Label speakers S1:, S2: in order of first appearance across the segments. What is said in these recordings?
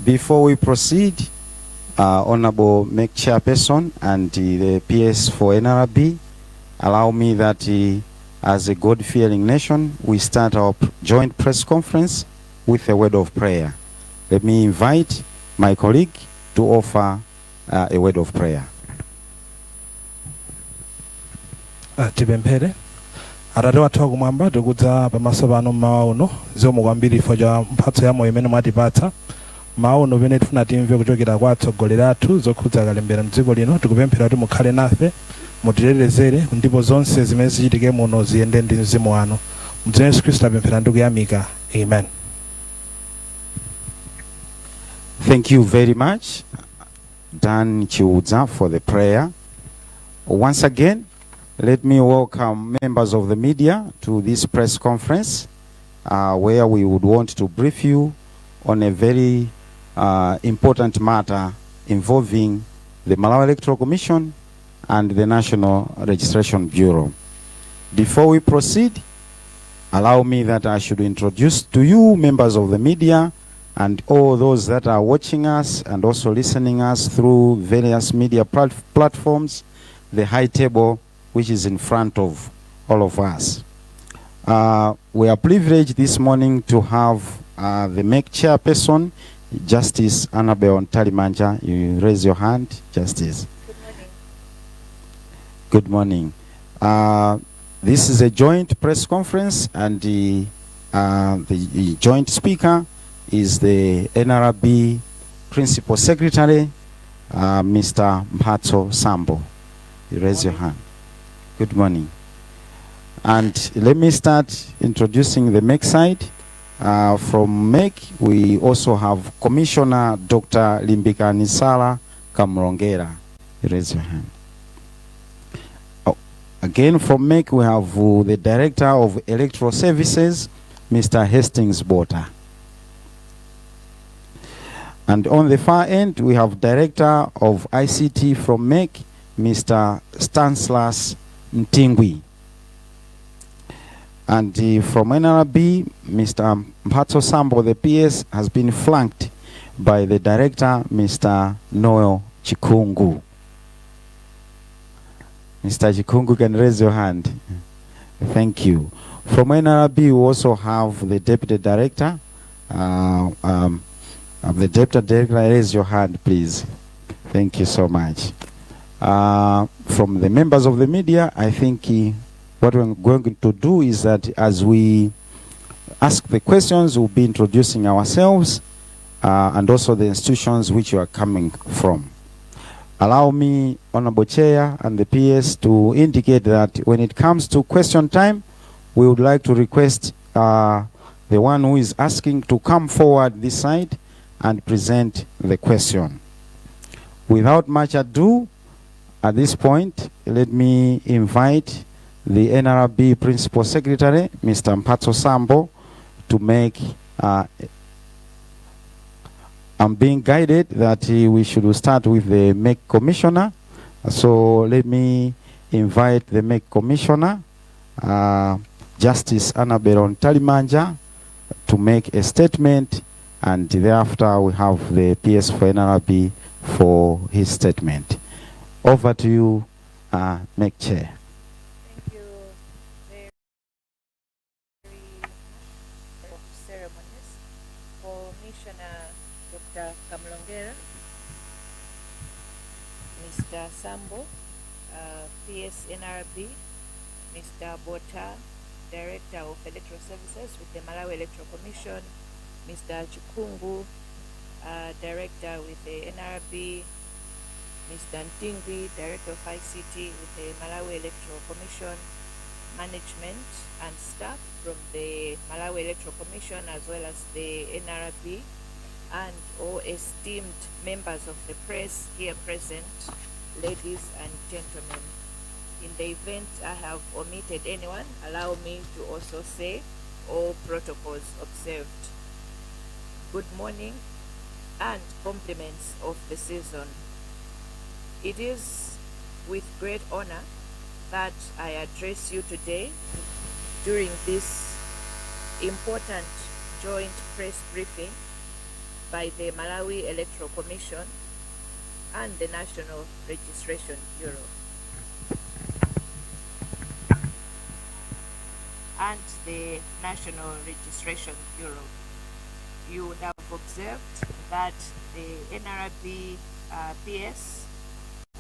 S1: Before we proceed, Honorable MEC chairperson and the PS for NRB, allow me that as a God-fearing nation, we start our joint press conference with a word of prayer. Let me invite my colleague to offer a word of prayer.
S2: Tibempere Arare watu kumwamba tukuza pamasabano maono zo mugambiri foja mpatso ya moyo meno matipatsa maono bene tufuna timve kuchokera kwatsogolera athu zokhudza kalembera mdziko lino tikupemphera kuti mukhale nafe mutirerezere ndipo zonse zimene zichitike muno ziyende ndi mzimu wanu mdzina Yesu Kristu apemphera ndi kuyamika. Amen.
S1: Thank you very much, Dan Chiudza, for the prayer. Once again, let me welcome members of the media to this press conference where we would want to brief you on a very important matter involving the Malawi Electoral Commission and the National Registration Bureau. Before we proceed, allow me that I should introduce to you members of the media and all those that are watching us and also listening us through various media platforms, the high table which is in front of all of us. We are privileged this morning to have the MEC chairperson, Justice Annabel Ntalimanja. You raise your hand, Justice. Good morning. Good morning. This is a joint press conference, and the joint speaker is the NRB Principal Secretary, Mr. Mphatso Sambo. You raise your hand. Good morning. And let me start introducing the MEC side. From MEC, we also have Commissioner Dr. Limbika Nisala Kamrongera. You raise your hand. Oh, again, from MEC, we have the Director of Electoral Services, Mr. Hastings Bota. And on the far end, we have Director of ICT from MEC, Mr. Stanislas Ntingwi. And from NRB, Mr. Mphatso Sambo, the PS, has been flanked by the Director, Mr. Noel Chikungu. Mr. Chikungu can raise your hand. Thank you. From NRB, we also have the Deputy Director. The Deputy Director, raise your hand, please. Thank you so much. From the members of the media, I think what we're going to do is that as we ask the questions, we'll be introducing ourselves and also the institutions which you are coming from. Allow me, Honorable Chair and the PS, to indicate that when it comes to question time, we would like to request the one who is asking to come forward this side and present the question. Without much ado, at this point, let me invite the NRB Principal Secretary, Mr. Mphatso Sambo, to make, I'm being guided that we should start with the MEC Commissioner. So let me invite the MEC Commissioner, Justice Annabel Ntalimanja, to make a statement, and thereafter we have the PS for NRB for his statement. Over to you, MEC Chair.
S3: Thank you very much, ceremonies. Commissioner Dr. Kamlongera, Mr. Sambo, PS NRB, Mr. Bota, Director of Electoral Services with the Malawi Electoral Commission, Mr. Chikungu, Director with the NRB, Mr. Ntingwi, Director of ICT with the Malawi Electoral Commission, management and staff from the Malawi Electoral Commission as well as the NRB, and all esteemed members of the press here present, ladies and gentlemen. In the event I have omitted anyone, allow me to also say all protocols observed. Good morning and compliments of the season. It is with great honor that I address you today during this important joint press briefing by the Malawi Electoral Commission and the National Registration Bureau. And the National Registration Bureau. You would have observed that the NRB PS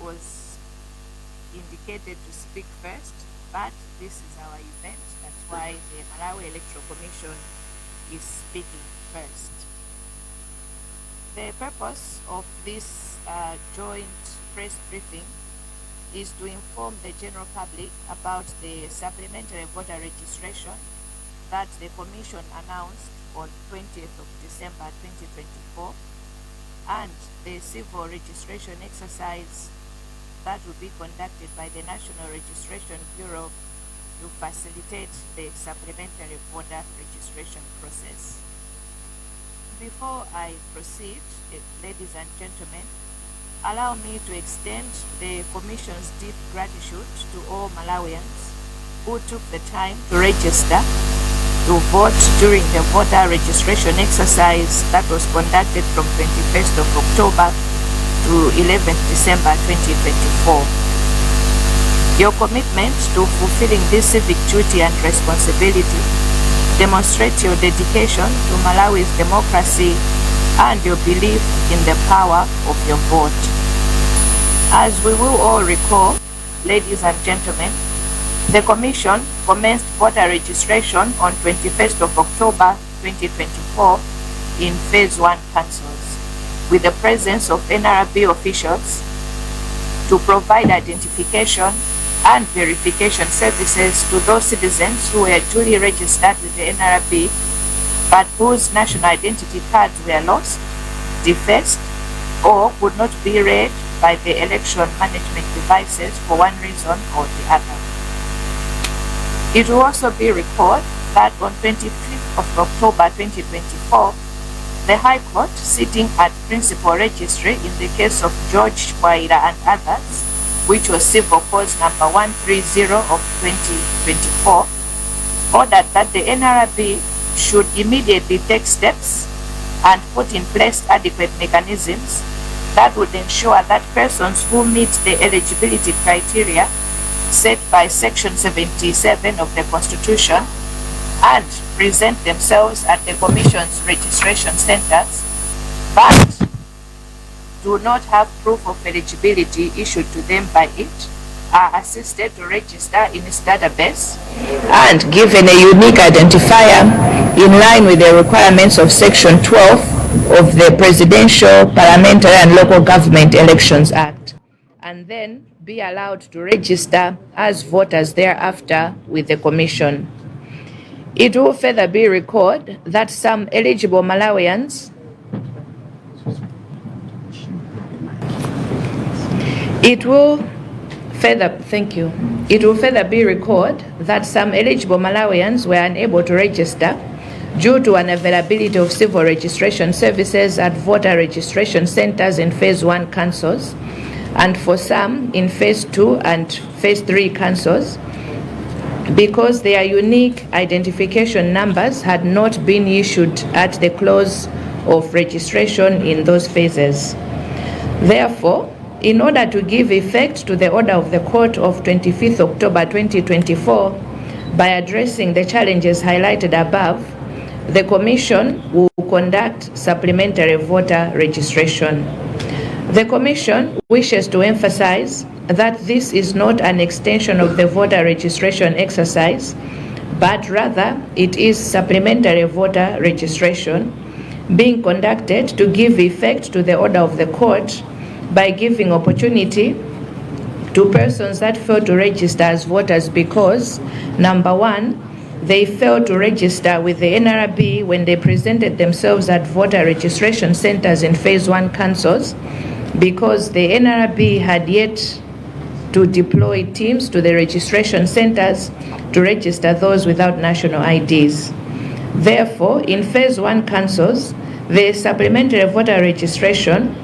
S3: was indicated to speak first, but this is our event. That's why the Malawi Electoral Commission is speaking first. The purpose of this joint press briefing is to inform the general public about the supplementary voter registration that the Commission announced on 20th of December 2024 and the civil registration exercise that will be conducted by the National Registration Bureau to facilitate the supplementary voter registration process. Before I proceed, ladies and gentlemen, allow me to extend the Commission's deep gratitude to all Malawians who took the time to register to vote during the voter registration exercise that was conducted from 21st of October to 11th December 2024. Your commitment to fulfilling this civic duty and responsibility demonstrates your dedication to Malawi's democracy and your belief in the power of your vote. As we will all recall, ladies and gentlemen, the Commission commenced voter registration on 21st of October 2024 in Phase 1 councils, with the presence of NRB officials to provide identification and verification services to those citizens who were duly registered with the NRB but whose national identity cards were lost, defaced, or could not be read by the election management devices for one reason or the other. It will also be recalled that on 25th of October 2024, the High Court, sitting at Principal Registry in the case of George Waira and others, which was civil cause number 130 of 2024, ordered that the NRB should immediately take steps and put in place adequate mechanisms that would ensure that persons who meet the eligibility criteria set by Section 77 of the Constitution and present themselves at the Commission's registration centers but do not have proof of eligibility issued to them by it are assisted to register in its database and given a unique identifier in line with the requirements of Section 12 of the Presidential, Parliamentary and Local Government Elections Act, and then be allowed to register as voters thereafter with the Commission. It will further be recorded that some eligible Malawians It will further be recorded that some eligible Malawians were unable to register due to unavailability of civil registration services at voter registration centers in Phase 1 councils, and for some in Phase 2 and Phase 3 councils, because their unique identification numbers had not been issued at the close of registration in those phases. Therefore, in order to give effect to the order of the Court of 25th October 2024, by addressing the challenges highlighted above, the Commission will conduct supplementary voter registration. The Commission wishes to emphasize that this is not an extension of the voter registration exercise, but rather it is supplementary voter registration being conducted to give effect to the order of the Court by giving opportunity to persons that fail to register as voters because, number one, they failed to register with the NRB when they presented themselves at voter registration centers in Phase 1 councils, because the NRB had yet to deploy teams to the registration centers to register those without national IDs. Therefore, in Phase 1 councils, the supplementary voter registration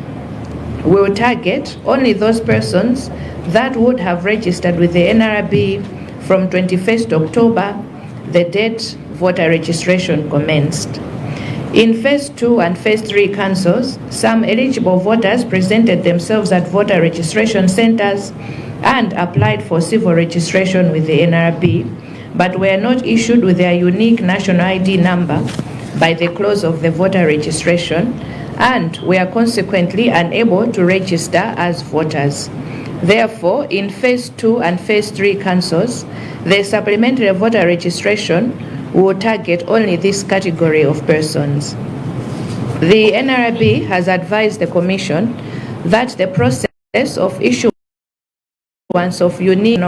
S3: will target only those persons that would have registered with the NRB from 21st October, the date voter registration commenced. In Phase 2 and Phase 3 councils, some eligible voters presented themselves at voter registration centers and applied for civil registration with the NRB, but were not issued with their unique national ID number by the close of the voter registration and were consequently unable to register as voters. Therefore, in Phase 2 and Phase 3 councils, the supplementary voter registration will target only this category of persons. The NRB has advised the Commission that the process of issuance of unique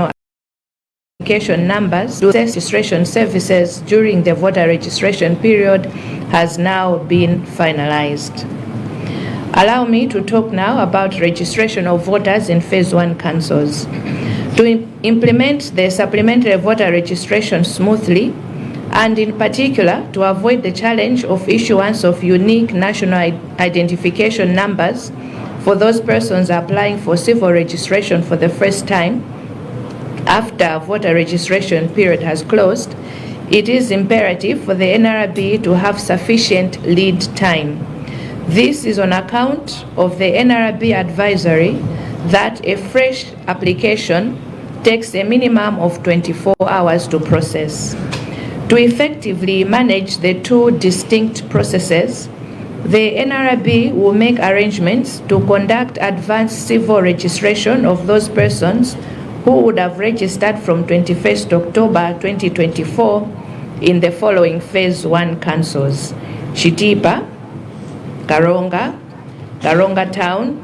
S3: identification numbers to registration services during the voter registration period has now been finalized. Allow me to talk now about registration of voters in Phase 1 councils. To implement the supplementary voter registration smoothly, and in particular to avoid the challenge of issuance of unique national identification numbers for those persons applying for civil registration for the first time after voter registration period has closed, it is imperative for the NRB to have sufficient lead time. This is on account of the NRB advisory that a fresh application takes a minimum of 24 hours to process. To effectively manage the two distinct processes, the NRB will make arrangements to conduct advanced civil registration of those persons who would have registered from 21st October 2024 in the following Phase 1 councils: Chitipa, Karonga, Karonga Town,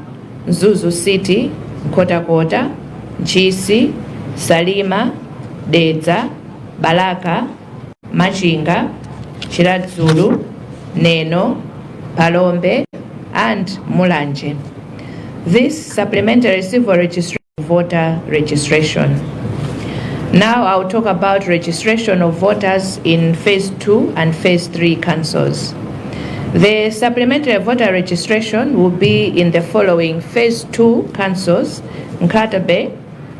S3: Zuzu City, Kota Kota, Chisi, Salima, Dedza, Balaka, Machinga, Chiradzulu, Neno, Palombe, and Mulanje. This supplementary civil registration voter registration. Now I'll talk about registration of voters in Phase 2 and Phase 3 councils. The supplementary voter registration will be in the following Phase 2 councils: Nkatabe,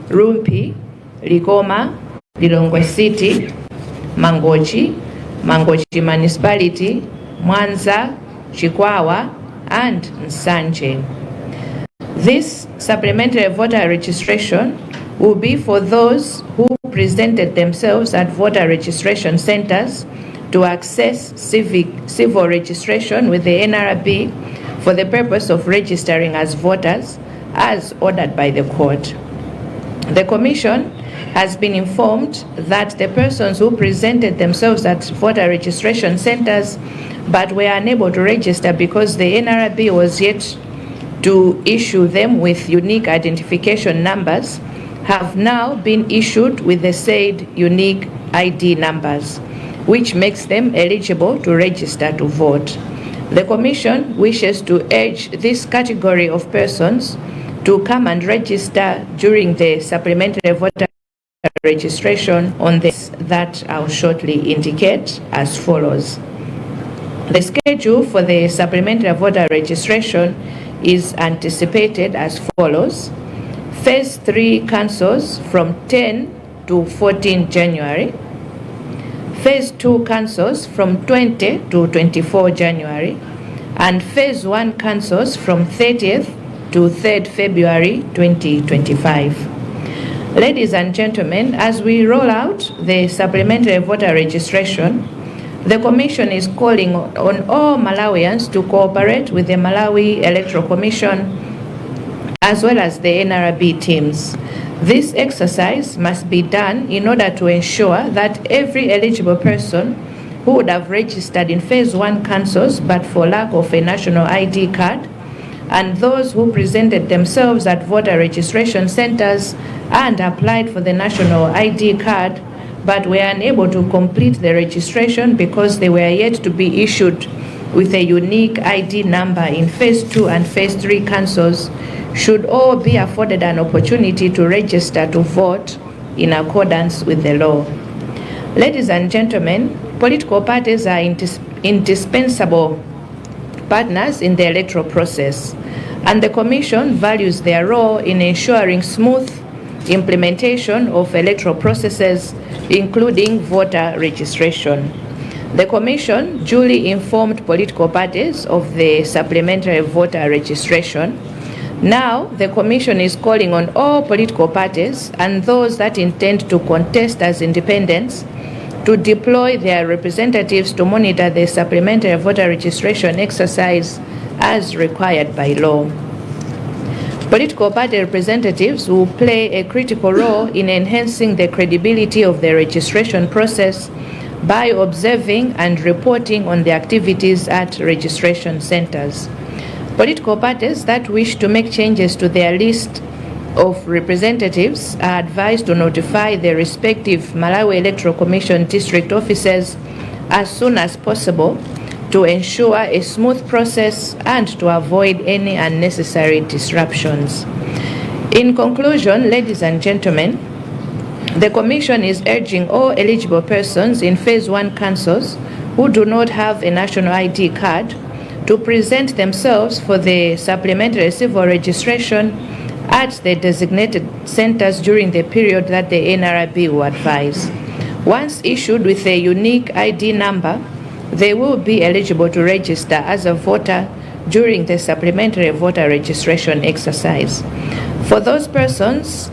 S3: Rumpi, Ligoma, Lilongwe City, Mangochi, Mangochi Municipality, Mwanza, Chikwawa, and Nsanje. This supplementary voter registration will be for those who presented themselves at voter registration centers to access civil registration with the NRB for the purpose of registering as voters as ordered by the court. The Commission has been informed that the persons who presented themselves at voter registration centers but were unable to register because the NRB was yet to issue them with unique identification numbers have now been issued with the said unique ID numbers, which makes them eligible to register to vote. The Commission wishes to urge this category of persons to come and register during the supplementary voter registration on this that I'll shortly indicate as follows. The schedule for the supplementary voter registration is anticipated as follows. Phase 3 councils from 10 to 14 January. Phase 2 councils from 20 to 24 January. And Phase 1 councils from 30th to 3rd February 2025. Ladies and gentlemen, as we roll out the supplementary voter registration, the Commission is calling on all Malawians to cooperate with the Malawi Electoral Commission as well as the NRB teams. This exercise must be done in order to ensure that every eligible person who would have registered in Phase 1 councils but for lack of a national ID card, and those who presented themselves at voter registration centers and applied for the national ID card but were unable to complete the registration because they were yet to be issued with a unique ID number in Phase 2 and Phase 3 councils should all be afforded an opportunity to register to vote in accordance with the law. Ladies and gentlemen, political parties are indispensable partners in the electoral process, and the Commission values their role in ensuring smooth implementation of electoral processes, including voter registration. The Commission duly informed political parties of the supplementary voter registration. Now, the Commission is calling on all political parties and those that intend to contest as independents to deploy their representatives to monitor the supplementary voter registration exercise as required by law. Political party representatives will play a critical role in enhancing the credibility of the registration process by observing and reporting on the activities at registration centers. Political parties that wish to make changes to their list of representatives are advised to notify their respective Malawi Electoral Commission district offices as soon as possible to ensure a smooth process and to avoid any unnecessary disruptions. In conclusion, ladies and gentlemen, the Commission is urging all eligible persons in Phase 1 councils who do not have a national ID card to present themselves for the supplementary civil registration at the designated centers during the period that the NRB will advise. Once issued with a unique ID number, they will be eligible to register as a voter during the supplementary voter registration exercise. For those persons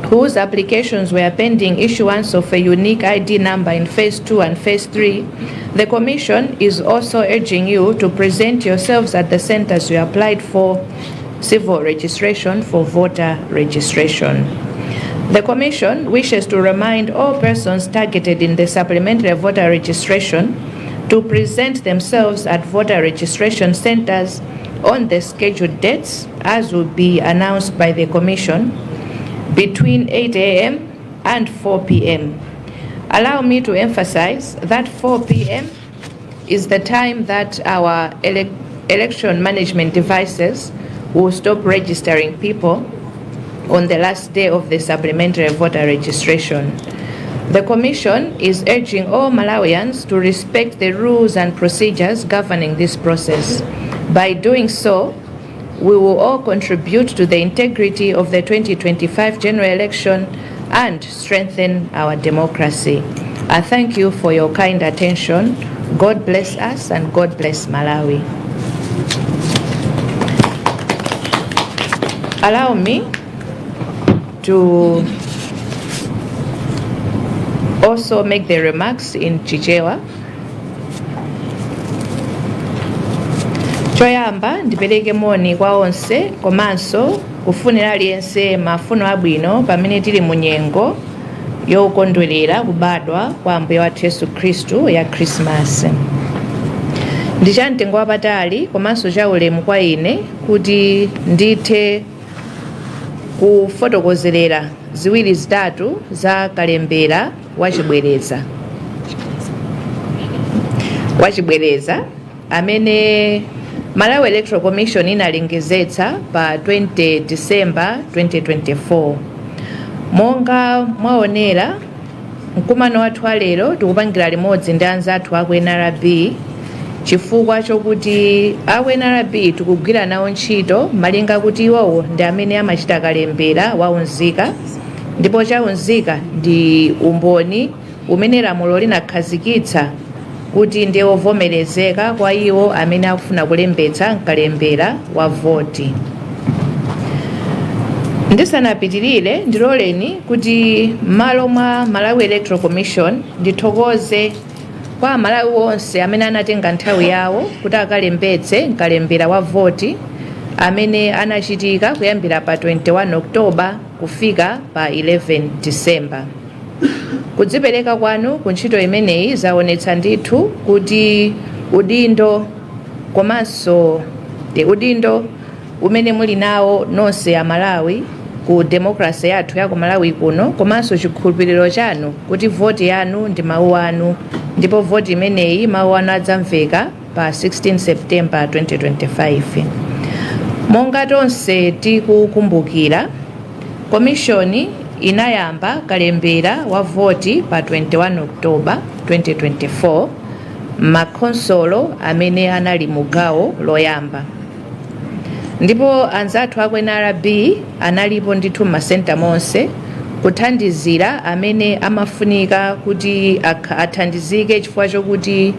S3: whose applications were pending issuance of a unique ID number in Phase 2 and Phase 3, the Commission is also urging you to present yourselves at the centers you applied for civil registration for voter registration. The Commission wishes to remind all persons targeted in the supplementary voter registration to present themselves at voter registration centers on the scheduled dates as will be announced by the Commission between 8 a.m. and 4 p.m. Allow me to emphasize that 4 p.m. is the time that our election management devices will stop registering people on the last day of the supplementary voter registration. The Commission is urging all Malawians to respect the rules and procedures governing this process. By doing so, we will all contribute to the integrity of the 2025 general election and strengthen our democracy. I thank you for your kind attention. God bless us and God bless Malawi. Allow me to also make the remarks in Chichewa. Choyamba ndipereke moni kwa onse komanso kufunira aliyense mafuno abwino pamene tili mu nyengo yokondwerera kubadwa kwa Ambuye wathu Yesu Khristu ya Christmas. Ndi chamtengo wapatali komanso chaulemu kwa ine kuti ndithe kufotokozerera ziwiri zitatu za kalembera wachibwereza amene Malawi Electoral Commission inalengezetsa pa 20 December 2024. Monga mwaonera mkumano wathu lero tikupangira limodzi ndi anzathu aku NRB chifukwa chokuti aku NRB tikugwira nawo ntchito malinga kuti iwowo ndi amene amachita kalembera waunzika ndipo chaunzika ndi umboni umene lamulo linakhazikitsa kuti ndiye ovomerezeka kwa iwo amene akufuna kulembetsa kalembera wa voti. Ndisanapitirire ndiloleni kuti malo mwa Malawi Electoral Commission ndithokoze kwa Malawi onse amene anatenga nthawi yawo kuti akalembetse kalembera wa voti amene anachitika kuyambira pa 21 October kufika pa 11 December. Kudzipereka kwanu ku ntchito imeneyi zaonetsa ndithu kuti udindo komanso udindo umene muli nawo nonse ya Malawi ku demokrasi yathu ya ku Malawi kuno komanso chikhulupiriro chanu kuti voti yanu ndi mawu anu ndipo voti imeneyi mawu anu adzamveka pa 16 September 2025. Monga tonse tikukumbukira, komishoni inayamba kalembera wa voti pa 21 October 2024 makonsolo amene anali mugawo loyamba. Ndipo anzathu aku NRB analipo ndithu masenta monse kuthandizira amene amafunika kuti athandizike chifukwa chokuti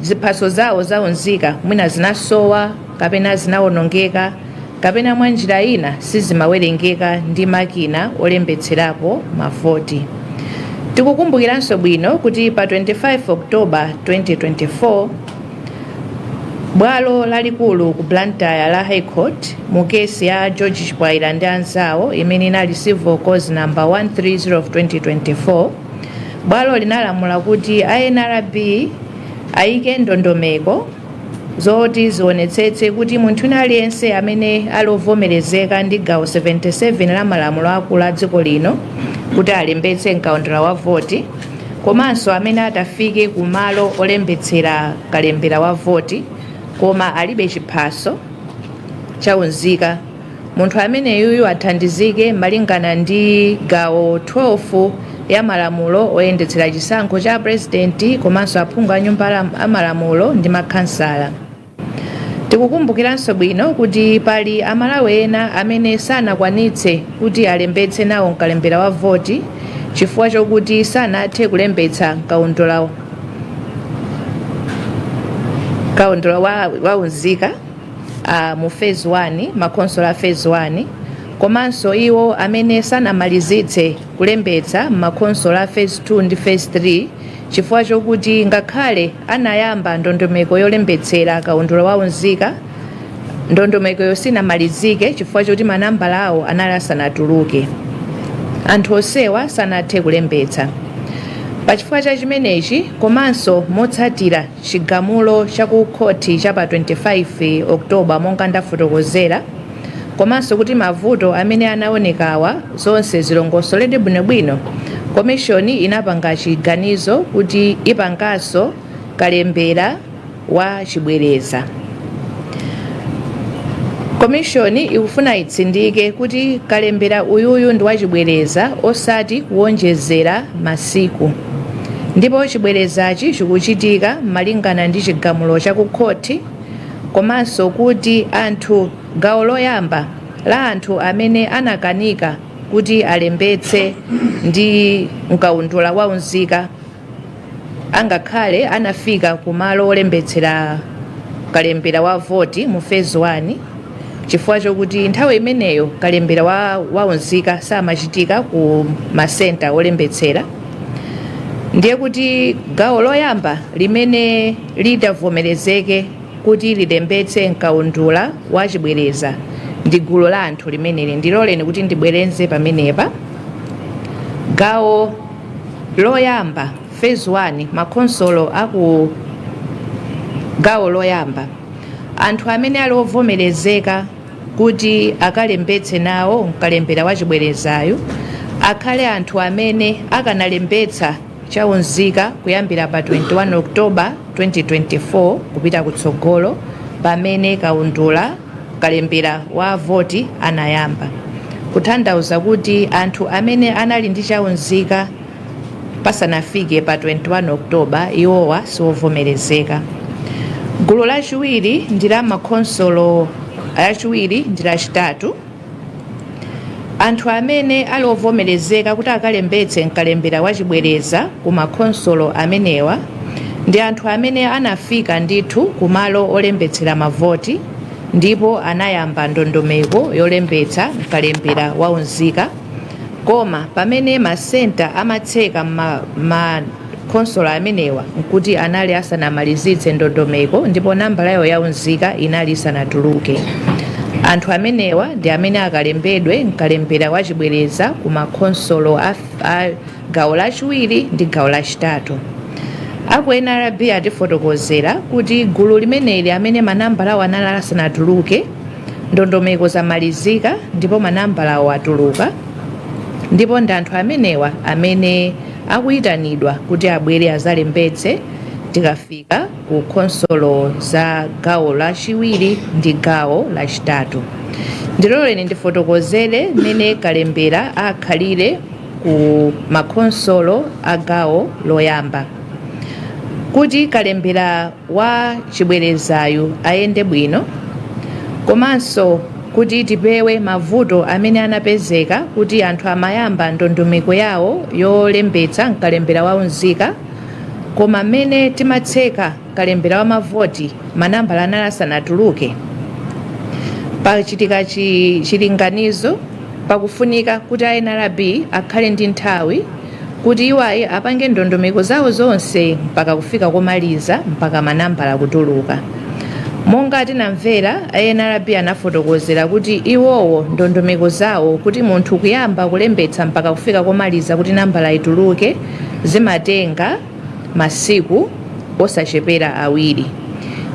S3: ziphaso zawo zaunzika mwina zinasowa kapena zinawonongeka kapena mwa njira ina sizimawerengeka ndi makina olembetserapo mavoti. Tikukumbukiranso bwino kuti pa 25 Oktoba 2024 bwalo lalikulu ku Blantyre la High Court mu kesi ya George Chipwaila ndi anzawo imene inali civil cause number 130 of 2024 bwalo linalamula kuti a NRB ayike ndondomeko zoti zionetsetse kuti munthu aliyense amene alovomerezeka ndi gawo 77 la malamulo akulu a dziko lino kuti alembetse mkaundula wa voti komanso amene atafike ku malo olembetsera kalembera wa voti koma alibe chiphaso chaunzika munthu ameneyuyu athandizike malingana ndi gawo 12 ya malamulo oyendetsera chisankho cha president komanso aphungu a nyumba amalamulo ndi makhansala. Tikukumbukiranso bwino kuti pali amalawi ena amene sanakwanitse kuti alembetse nawo mkalembera wa voti chifukwa chokuti sanathe kulembetsa mkaundula waunzika mu phase 1 makonsola phase 1 komanso iwo amene sanamalizitse kulembetsa makonsola phase 2 ndi phase 3 chifukwa chokuti ngakhale anayamba ndondomeko yolembetsera kaundula waunzika ndondomeko yosinamalizike chifukwa choti manambala awo anali asanatuluke anthu osewa sanathe kulembetsa. Pachifukwa cha chimenechi komanso motsatira chigamulo cha ku khoti cha pa 25 Oktoba monga ndafotokozera komanso kuti mavuto amene anaonekawa zonse zilongosolede bwinobwino komishoni inapanga chiganizo kuti ipanganso kalembera wa chibwereza. Komishoni ikufuna itsindike kuti kalembera uyuyu ndi wa chibwereza osati kuwonjezera masiku ndipo chibwerezachi chikuchitika malingana ndi chigamulo cha ku khoti komanso kuti anthu gawo loyamba la anthu amene anakanika kuti alembetse ndi mkaundula waunzika angakhale anafika kumalo olembetsera kalembera wa voti mu phase 1 chifukwa chokuti nthawi imeneyo kalembera waunzika samachitika ku masenta olembetsera ndiye kuti gawo loyamba limene lidavomerezeke kuti lilembetse mkaundula wa chibwereza ndi gulu la anthu limeneli ndiloleni kuti ndibwerenze pamenepa. Gawo loyamba phase 1 makonsolo aku gawo loyamba anthu amene alovomerezeka kuti akalembetse nawo mkalembera wa chibwerezayo akhale anthu amene akanalembetsa chaunzika kuyambira pa 21 Oktoba 2024 kupita kutsogolo pamene kaundula kalembera wa voti anayamba kutanthauza kuti anthu amene anali ndi chaunzika pasanafike pa 21 Oktoba iwowa siwovomerezeka. Gulu lachiwiri ndi la makonsolo achiwiri ndi lachitatu anthu amene alovomerezeka kuti akalembetse mkalembera wa chibwereza ku makonsolo amenewa ndi anthu amene anafika ndithu kumalo olembetsera mavoti ndipo anayamba ndondomeko yolembetsa mkalembera waunzika koma pamene masenta amatseka makonsolo amenewa nkuti anali asanamalizitse ndondomeko ndipo nambala yawo yaunzika inali isanatuluke. Anthu amenewa ndi amene akalembedwe mkalembera wa chibwereza ku makonsolo a gawo lachiwiri ndi gawo lachitatu. Aku NRB atifotokozera kuti gulu limeneli amene manambala awo anali asanatuluke ndondomeko zamalizika ndipo manambala awo atuluka ndipo ndi anthu amenewa amene akuyitanidwa kuti abwere azalembetse tikafika ku konsolo za gawo lachiwiri ndi gawo lachitatu. Ndiloleni ndifotokozere mmene kalembera akhalire ku makonsolo a gawo loyamba. Kuti kalembera wa chibwerezayo ayende bwino komanso kuti tipewe mavuto amene anapezeka kuti anthu amayamba ndondomeko yawo yolembetsa mkalembera wa unzika, koma mmene timatseka kalembera wa mavoti manambala anali asanatuluke. Pachitika chilinganizo pakufunika kuti a NRB akhale ndi nthawi kuti iwayi apange ndondomeko zawo zonse mpaka kufika komaliza mpaka manambala kutuluka. Monga tinamvera, a NRB anafotokozera kuti iwowo ndondomeko zawo kuti munthu kuyamba kulembetsa mpaka kufika komaliza kuti nambala ituluke zimatenga masiku osachepera awiri.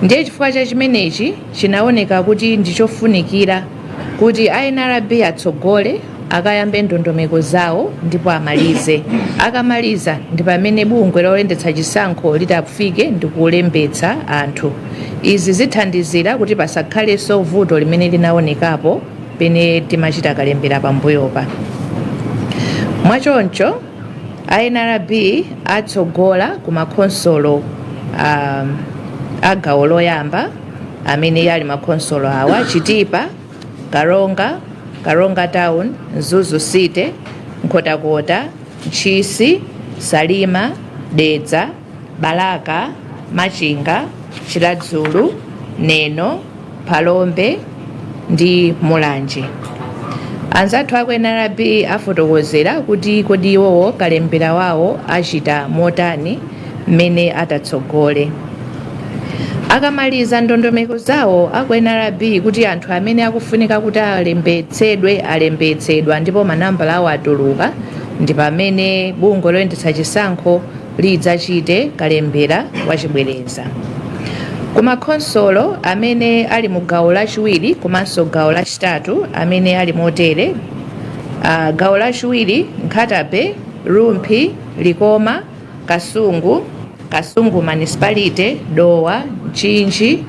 S3: Ndiye chifukwa cha chimenechi chinaoneka kuti ndichofunikira kuti a NRB atsogole akayambe ndondomeko zawo ndipo amalize. Akamaliza ndi pamene bungwe loyendetsa chisankho litafike ndi kulembetsa anthu. Izi zithandizira kuti pasakhalenso vuto limene linaonekapo pene timachita kalembera pambuyopa. Mwachoncho a NRB atsogola ku makhonsolo a gawo loyamba amene yali makhonsolo awa: Chitipa, Karonga Town, Zuzu City, Nkhotakota, Nchisi, Salima, Dedza, Balaka, Machinga, Chiladzulu, Neno, Palombe ndi Mulanje. Anzathu aku NRB afotokozera kuti kodi iwowo kalembera wawo achita motani mmene atatsogole. Akamaliza ndondomeko zawo aku NRB kuti anthu amene akufunika kuti alembetsedwa ndipo manambala awo atuluka, ndi pamene bungwe loyendetsa chisankho lidzachite kalembera wachibwereza. Kumakhonsolo amene ali mu gawo lachiwiri komanso gawo lachitatu amene ali motere: gawo lachiwiri Nkhatabe, Lumphi, Likoma, Kasungu Municipality, Dowa, Nchinji,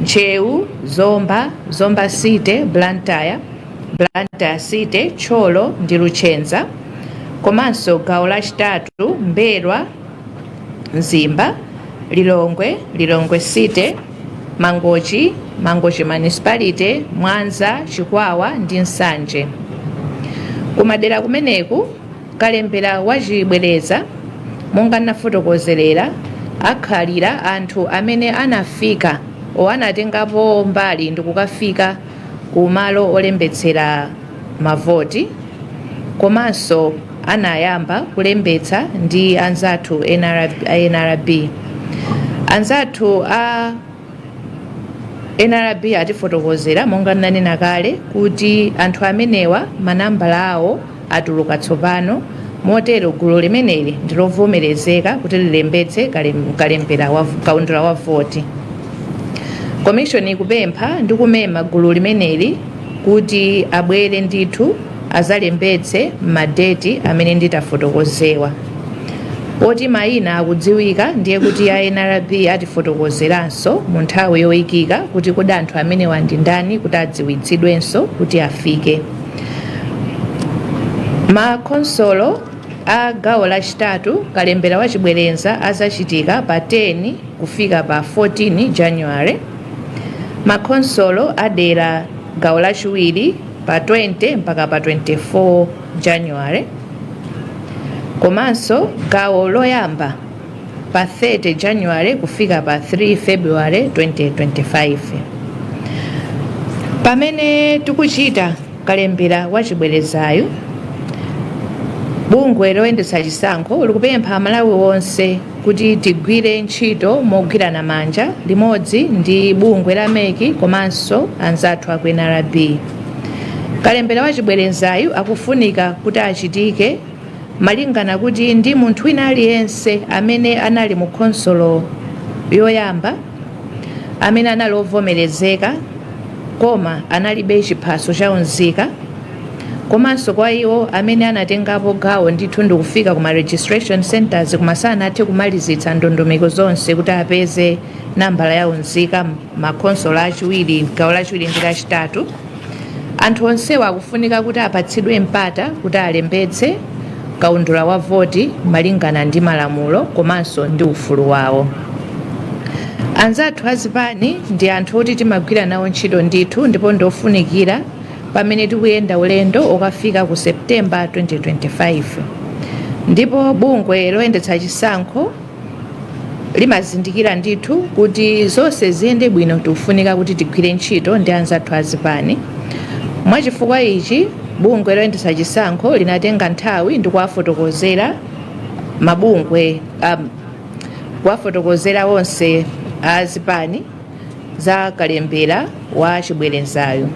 S3: Nchewu, Zomba City, Blantyre City, Cholo ndi Luchenza. Komanso gawo lachitatu Mberwa, Mzimba, Lilongwe City, Mangochi Municipality, Mwanza, Chikwawa ndi Nsanje. Kumadera kumeneku kalembera wachibwereza monga nafotokozerera akhalira anthu amene anafika anatengapo mbali ndi kukafika ku malo olembetsera mavoti, komanso anayamba kulembetsa ndi anzathu NRB. Anzathu a NRB atifotokozera monga nanena kale kuti anthu amenewa manambala awo atuluka tsopano, motero gulu limeneli ndilovomerezeka kuti lilembetse kalembera kaundula wa voti. Commission ikupempha ndi kumema gulu limeneli kuti abwere ndithu azalembetse madeti amene nditafotokozewa. Oti mayina akudziwika ndiye kuti a NRB atifotokozeranso mu nthawi yoyikika kuti kodi anthu amenewa ndi ndani kuti adziwitsidwenso kuti afike. Makhonsolo a gawo lachitatu kalembera wachibwereza azachitika pa 10 kufika pa 14 January. Makhonsolo adera gawo lachiwiri pa 20 mpaka pa 24 January. Komanso gawo loyamba pa 30 January kufika pa 3 February 2025. Pamene tikuchita kalembera wachibwerezayo, bungwe loyendetsa chisankho likupempha Malawi wonse kuti tigwire ntchito mogwirana manja limodzi ndi bungwe la MEC komanso anzathu aku NRB. Kalembera wachibwerezayo akufunika kuti achitike malingana kuti ndi munthu wina aliyense amene anali mu khonsolo yoyamba amene anali ovomerezeka koma analibe chiphaso cha unzika, komanso kwa iwo amene anatengapo gawo ndithu ndikufika kuma registration centers koma sanathe kumalizitsa ndondomeko zonse kuti apeze nambala ya unzika makhonsolo achiwiri, gawo lachiwiri ndi lachitatu. Anthu onsewa akufunika kuti apatsidwe mpata kuti alembetse kaundula wa voti malingana ndi malamulo komanso ndi ufulu wawo. Anzathu azipani ndi anthu oti timagwira nawo ntchito ndithu ndipo ndofunikira pamene tikuyenda ulendo okafika ku September 2025. Ndipo bungwe loyendetsa chisankho limazindikira ndithu kuti zonse ziyende bwino tikufunika kuti tigwire ntchito ndi anzathu azipani. Mwachifukwa ichi bungwe loyendetsa chisankho linatenga nthawi ndi kuwafotokozera mabungwe kuwafotokozera onse azipani za kalembera wa chibwerezayo.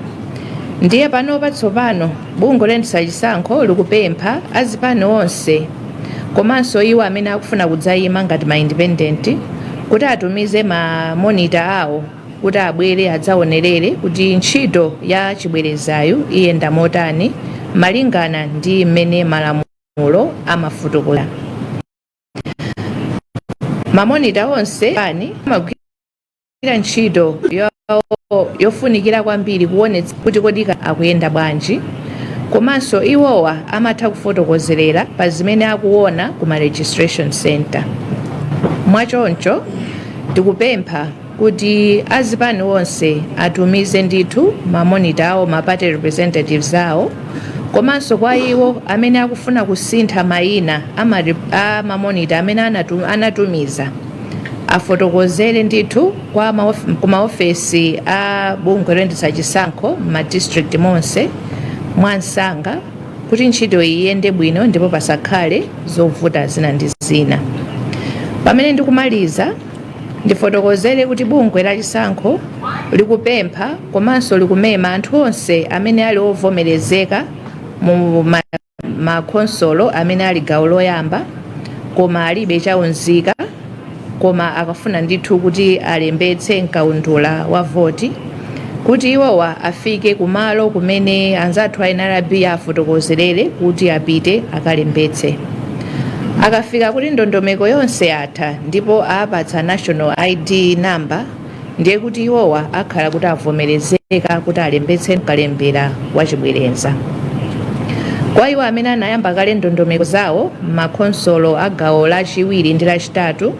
S3: Ndiye panopa tsopano bungwe loyendetsa chisankho likupempha azipani onse komanso iwo amene akufuna kudzayima ngati ma independent kuti atumize ma monitor awo kuti abwere adzaonerere kuti ntchito ya chibwerezayo iyenda motani malingana ndi mmene malamulo amafotokoza. Mamonita onse amagwira ntchito yofunikira kwambiri kuonetsa kuti kodi akuyenda bwanji, komanso iwowa amatha kufotokozerera pa zimene akuona ku ma registration center. Mwachoncho tikupempha kuti azipani onse atumize ndithu mamonita awo, ma party representatives awo, komanso kwa iwo amene akufuna kusintha mayina a mamonita amene anatumiza afotokozere ndithu ku maofesi a bungwe loyendetsa chisankho ma district monse mwansanga kuti ntchito iyende bwino ndipo pasakhale zovuta zina ndi zina. Pamene ndikumaliza ndifotokozere kuti bungwe la chisankho likupempha komanso likumema anthu onse amene ali ovomerezeka mu makonsolo amene ali gawo loyamba koma alibe chaunzika koma akafuna ndithu kuti alembetse mkaundula wa voti kuti iwowa afike kumalo kumene anzathu a NRB afotokozerere kuti apite akalembetse. Akafika kuti ndondomeko yonse atha ndipo apatsa national ID number ndiye kuti iwowa akhala kuti avomerezeka kuti alembetse mkalembera wa chibwereza. Kwa iwo amene anayamba kale ndondomeko zawo makonsolo a gawo lachiwiri ndi lachitatu,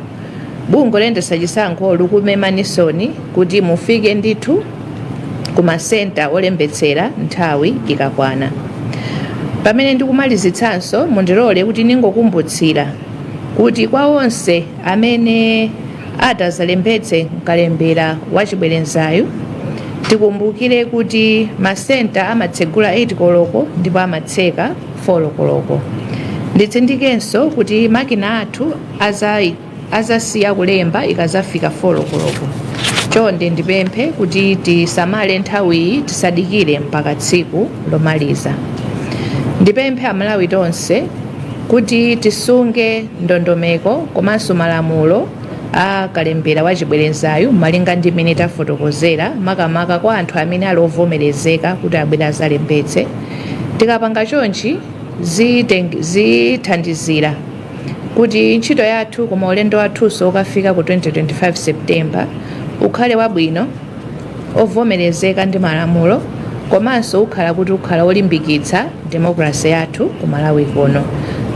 S3: bungwe loyendetsa chisankho likumema nisoni kuti mufike ndithu ku masenta olembetsera nthawi ikakwana. Pamene ndikumalizitsanso mundilole kuti ningokumbutsira kuti kwa onse amene atazalembetse mkalembera wa chibwerezayo tikumbukire kuti masenta amatsegula 8 koloko ndipo amatseka 4 koloko. Nditsindikenso kuti makina athu azasiya kulemba ikazafika 4 koloko. Chonde ndipemphe kuti tisamale nthawiyi, tisadikire mpaka tsiku lomaliza. Ndipemphe amalawi tonse kuti tisunge ndondomeko komanso malamulo a kalembera wa chibwerezayo malinga ndi mmene tafotokozera, makamaka kwa anthu amene ali ovomerezeka kuti abwera azalembetse. Tikapanga chonchi zithandizira kuti ntchito yathu koma ulendo wathunso okafika ku 2025 September ukhale wabwino, ovomerezeka ndi malamulo, komanso ukhala olimbikitsa demokrasi yathu ku Malawi kuno.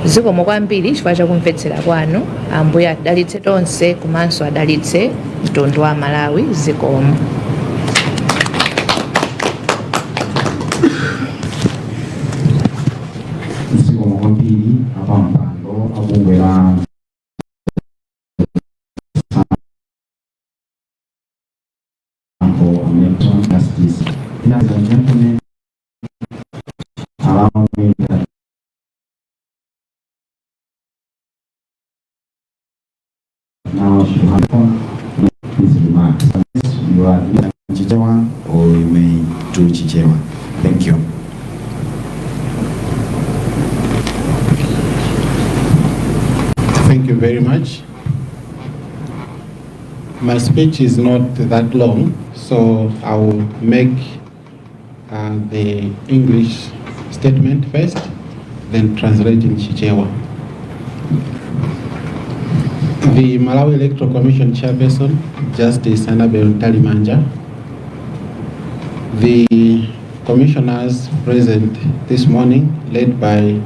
S3: Zikomo kwambiri chifukwa chakumvetsera kwanu. Ambuye adalitse tonse komanso adalitse mtundu wa Malawi. Zikomo.
S1: Zikomo kwambiri apampando abungwe la justice. Ladies and gentlemen, allow me that now you have these remarks. You are either Chichewa or you may do Chichewa. Thank you.
S4: Thank you very much. My speech is not that long, so I will make the English statement first, then translate in Chichewa. The Malawi Electoral Commission Chairperson, Justice Annabel Talimanja, the commissioners present this morning, led by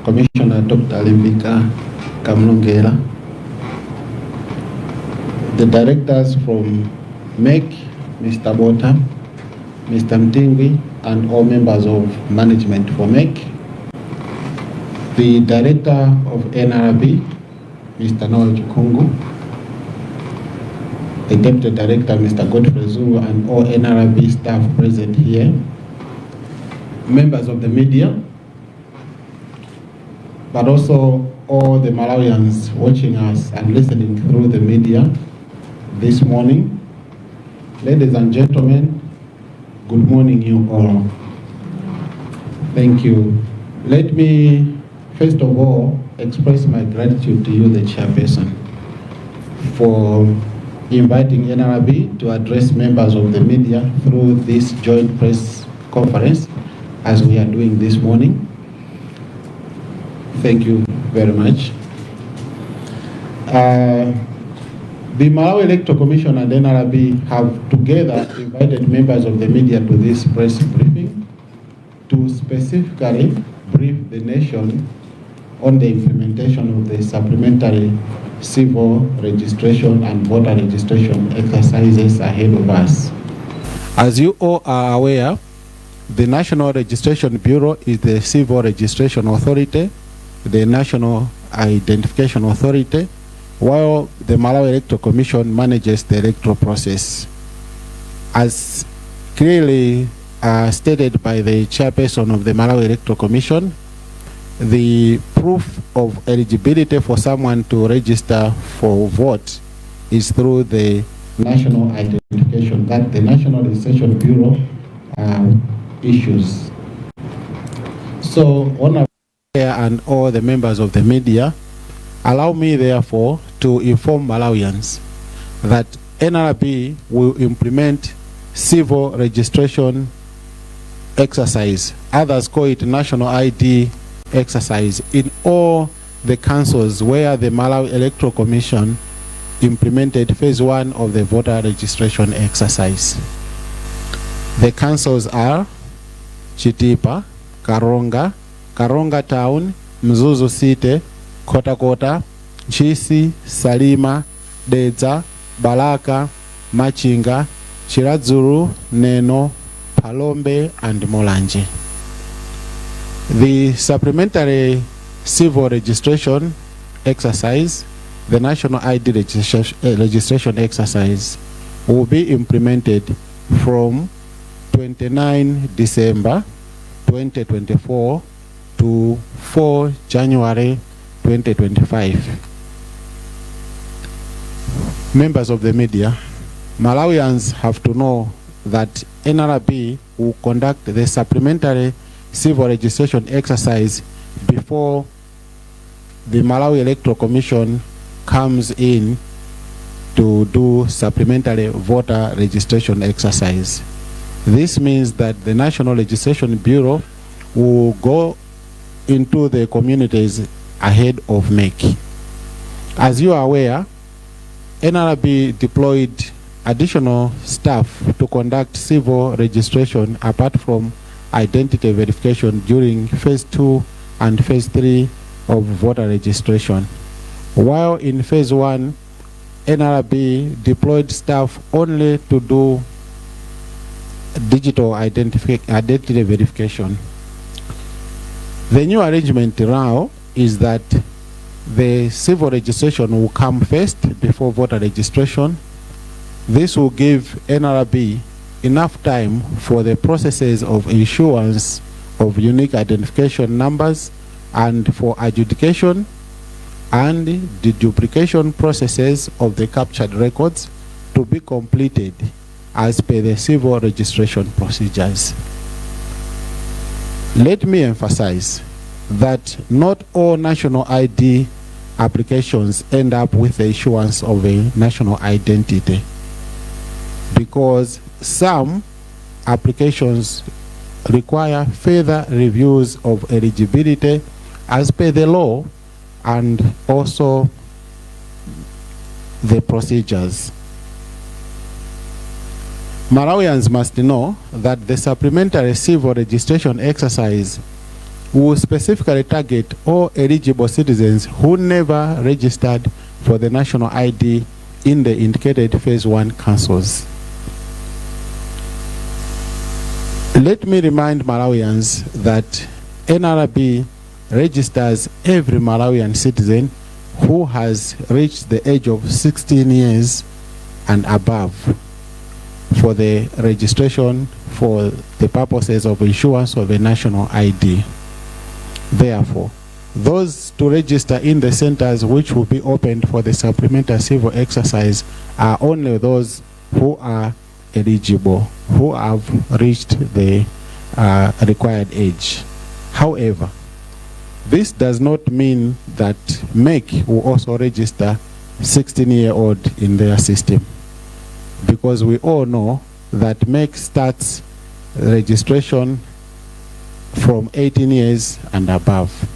S4: Commissioner Dr. Limbika Kamlungela, the directors from MEC, Mr. Bota, Mr. Mtingwi, and all members of management for MEC, the director of NRB, Mr. Noel Chikungu, the deputy director, Mr. Godfrey Zungu, and all NRB staff present here, members of the media, but also all the Malawians watching us and listening through the media this morning. Ladies and gentlemen, good morning you all. Thank you. Let me first of all express my gratitude to you, the chairperson, for inviting NRB to address members of the media through this joint press conference as we are doing this morning. Thank you very much. The Malawi Electoral Commission and NRB have together invited members of the media to this press briefing to specifically brief the nation on the implementation of the supplementary civil registration and voter registration exercises ahead of us. As you all are aware, the National Registration Bureau is the civil registration authority, the National Identification Authority, while the Malawi Electoral Commission manages the electoral process. As clearly stated by the chairperson of the Malawi Electoral Commission, the proof of eligibility for someone to register for vote is through the national identification that the National Registration Bureau issues. So on our and all the members of the media, allow me therefore to inform Malawians that NRB will implement civil registration exercise, others call it national ID exercise, in all the councils where the Malawi Electoral Commission implemented phase 1 of the voter registration exercise. The councils are Chitipa, Karonga, Karonga Town, Mzuzu City, Kota Kota, Chisi, Salima, Dedza, Balaka, Machinga, Chiradzuru, Neno, Palombe, and Molanje. The supplementary civil registration exercise, the national ID registration exercise, will be implemented from 29 December 2024 to 4 January 2025. Members of the media, Malawians have to know that NRB will conduct the supplementary civil registration exercise before the Malawi Electoral Commission comes in to do supplementary voter registration exercise. This means that the National Registration Bureau will go into the communities ahead of MEC. As you are aware, NRB deployed additional staff to conduct civil registration apart from identity verification during phase 2 and phase 3 of voter registration. While in phase 1, NRB deployed staff only to do digital identity verification. The new arrangement now is that the civil registration will come first before voter registration. This will give NRB enough time for the processes of issuance of unique identification numbers and for adjudication and the duplication processes of the captured records to be completed as per the civil registration procedures. Let me emphasize that not all national ID applications end up with the issuance of a national identity, because some applications require further reviews of eligibility as per the law and also the procedures. Malawians must know that the supplementary civil registration exercise will specifically target all eligible citizens who never registered for the national ID in the indicated phase 1 councils. Let me remind Malawians that NRB registers every Malawian citizen who has reached the age of 16 years and above for the registration for the purposes of issuance of a national ID. Therefore, those to register in the centers which will be opened for the supplementary civil exercise are only those who are eligible, who have reached the required age. However, this does not mean that MEC will also register 16-year-old in their system, because we all know that MEC starts registration from 18 years and above,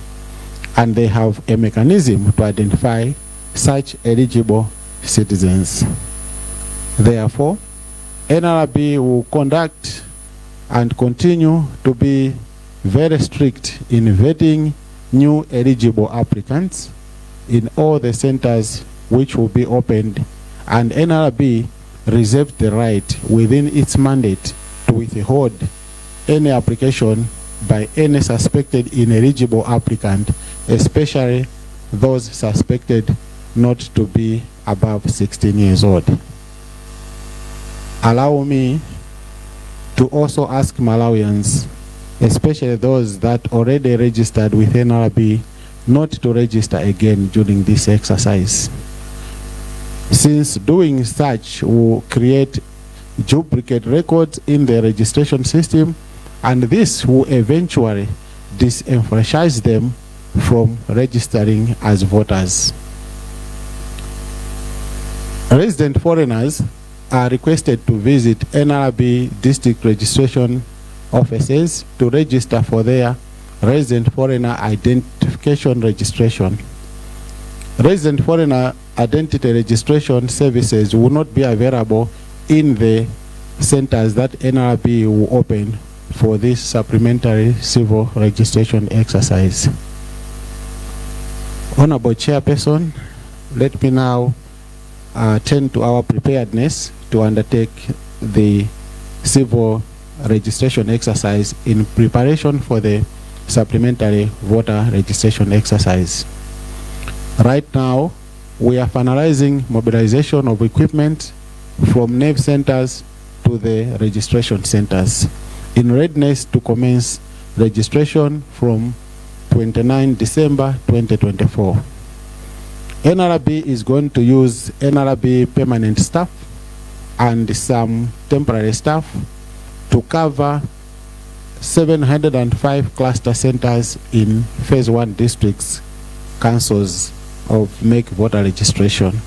S4: and they have a mechanism to identify such eligible citizens. Therefore, NRB will conduct and continue to be very strict in vetting new eligible applicants in all the centers which will be opened, and NRB reserves the right within its mandate to withhold any application by any suspected ineligible applicant, especially those suspected not to be above 16 years old. Allow me to also ask Malawians, especially those that already registered with NRB, not to register again during this exercise, since doing such will create duplicate records in the registration system, and this will eventually disenfranchise them from registering as voters. Resident foreigners are requested to visit NRB district registration offices to register for their resident foreigner identification registration. Resident foreigner identity registration services will not be available in the centers that NRB will open for this supplementary civil registration exercise. Honorable Chairperson, let me now turn to our preparedness to undertake the civil registration exercise in preparation for the supplementary voter registration exercise. Right now, we are finalizing mobilization of equipment from NAV centers to the registration centers in readiness to commence registration from 29 December 2024. NRB is going to use NRB permanent staff and some temporary staff to cover 705 cluster centers in phase 1 districts councils of MEC voter registration.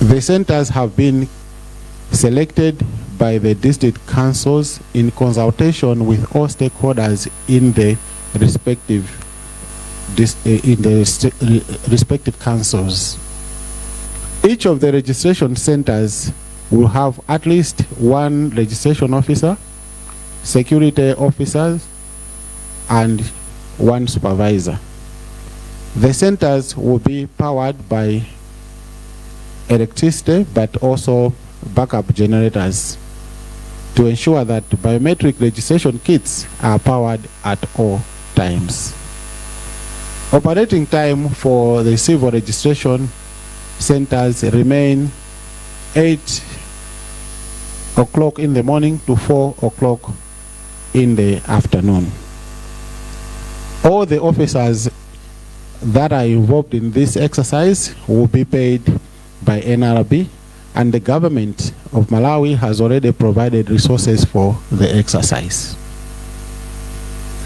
S4: The centers have been selected by the district councils in consultation with all stakeholders in the respective councils. Each of the registration centers will have at least one registration officer, security officers, and one supervisor. The centers will be powered by electricity, but also backup generators to ensure that biometric registration kits are powered at all times. Operating time for the civil registration centers remain 8 o'clock in the morning to 4 o'clock in the afternoon. All the officers that are involved in this exercise will be paid by NRB, and the government of Malawi has already provided resources for the exercise.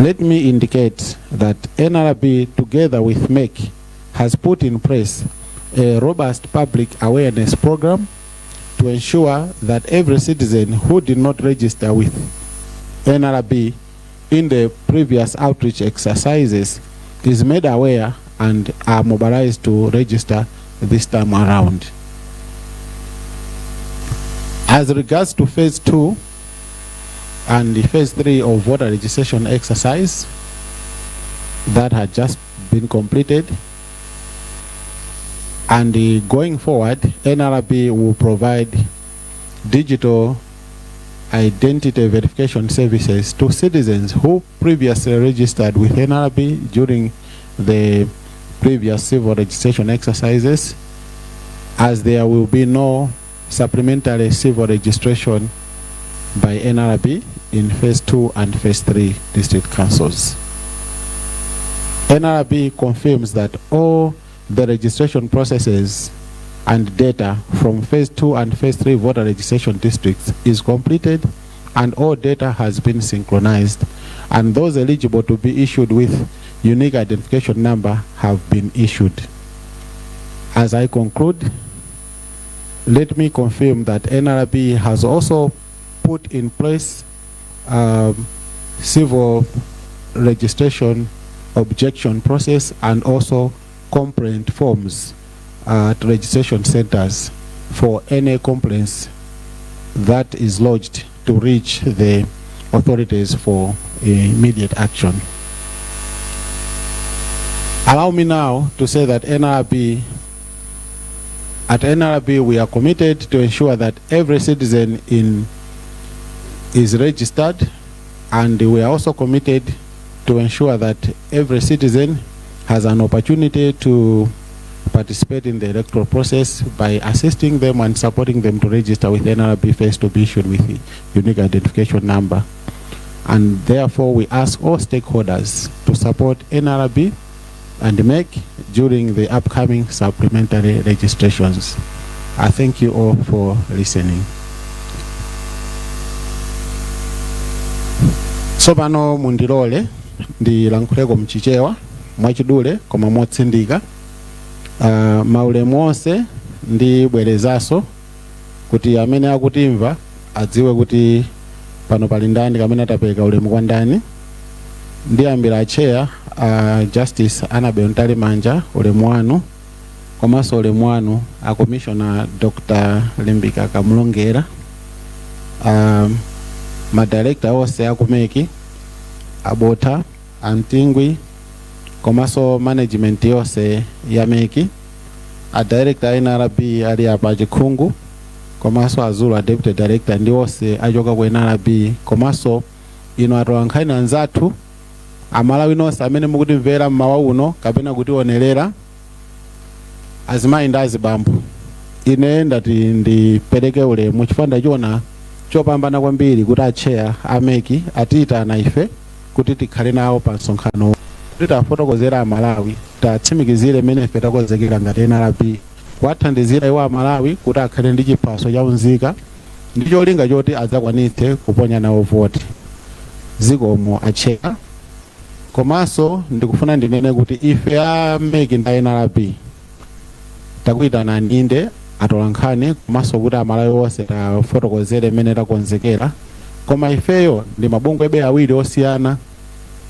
S4: Let me indicate that NRB, together with MEC, has put in place a robust public awareness program to ensure that every citizen who did not register with NRB in the previous outreach exercises is made aware and are mobilized to register this time around. As regards to phase 2 and the phase 3 of voter registration exercise that had just been completed, And going forward, NRB will provide digital identity verification services to citizens who previously registered with NRB during the previous civil registration exercises, as there will be no supplementary civil registration by NRB in phase 2 and phase 3 district councils. NRB confirms that all the registration processes and data from phase 2 and phase 3 voter registration districts is completed, and all data has been synchronized, and those eligible to be issued with unique identification number have been issued. As I conclude, let me confirm that NRB has also put in place civil registration objection process and also complaint forms at registration centers for any complaints that is lodged to reach the authorities for immediate action. Allow me now to say that at NRB we are committed to ensure that every citizen is registered, and we are also committed to ensure that every citizen has an opportunity to participate in the electoral process by assisting them and supporting them to register with NRB first to be issued with a unique identification number. And therefore we ask all stakeholders to support NRB and MEC during the upcoming supplementary registrations. I thank you all for listening. So pano mundilole ndilankhuleko mchichewa mwachidule koma motsindika. Maulemu onse ndi bwerezaso kuti amene akutimva adziwe kuti pano pali ndani kamene atapereka ulemu kwa ndani. Ndiyambira chair Justice Annabel Ntalimanja ulemu wanu, komanso ulemu wanu a Commissioner Dr. Limbika Kamulongera, madirector onse akumeki abota antingwi, komanso management yose ya MEC, a director NRB ali apa Chikhungu, komanso azulu a deputy director ndi onse achoka ku NRB, komanso ino atolankhani anzathu amalawi nonse amene mukutimvera mmawa uno kapena kutionerera, azimayi ndi azibambo. Ine ndati ndipereke ulemu chifukwa chiona chopambana kwambiri kuti achair a MEC atiyitana ife kuti tikhale nawo pa msonkhano kuti tafotokozera amalawi, tatsimikizire mmene ife takonzekera ngati NRB kuwathandizira iwo amalawi kuti akhale ndi chiphaso cha unzika ndi cholinga choti adzakwanitse kuponya nawo voti. Zikomo achair. Komanso ndikufuna ndinene kuti ife a MEC ndi NRB takuyitana ndinde atolankhani, komanso kuti amalawi onse tafotokozere mmene takonzekera, koma ifeyo ndi mabungwe awiri osiyana.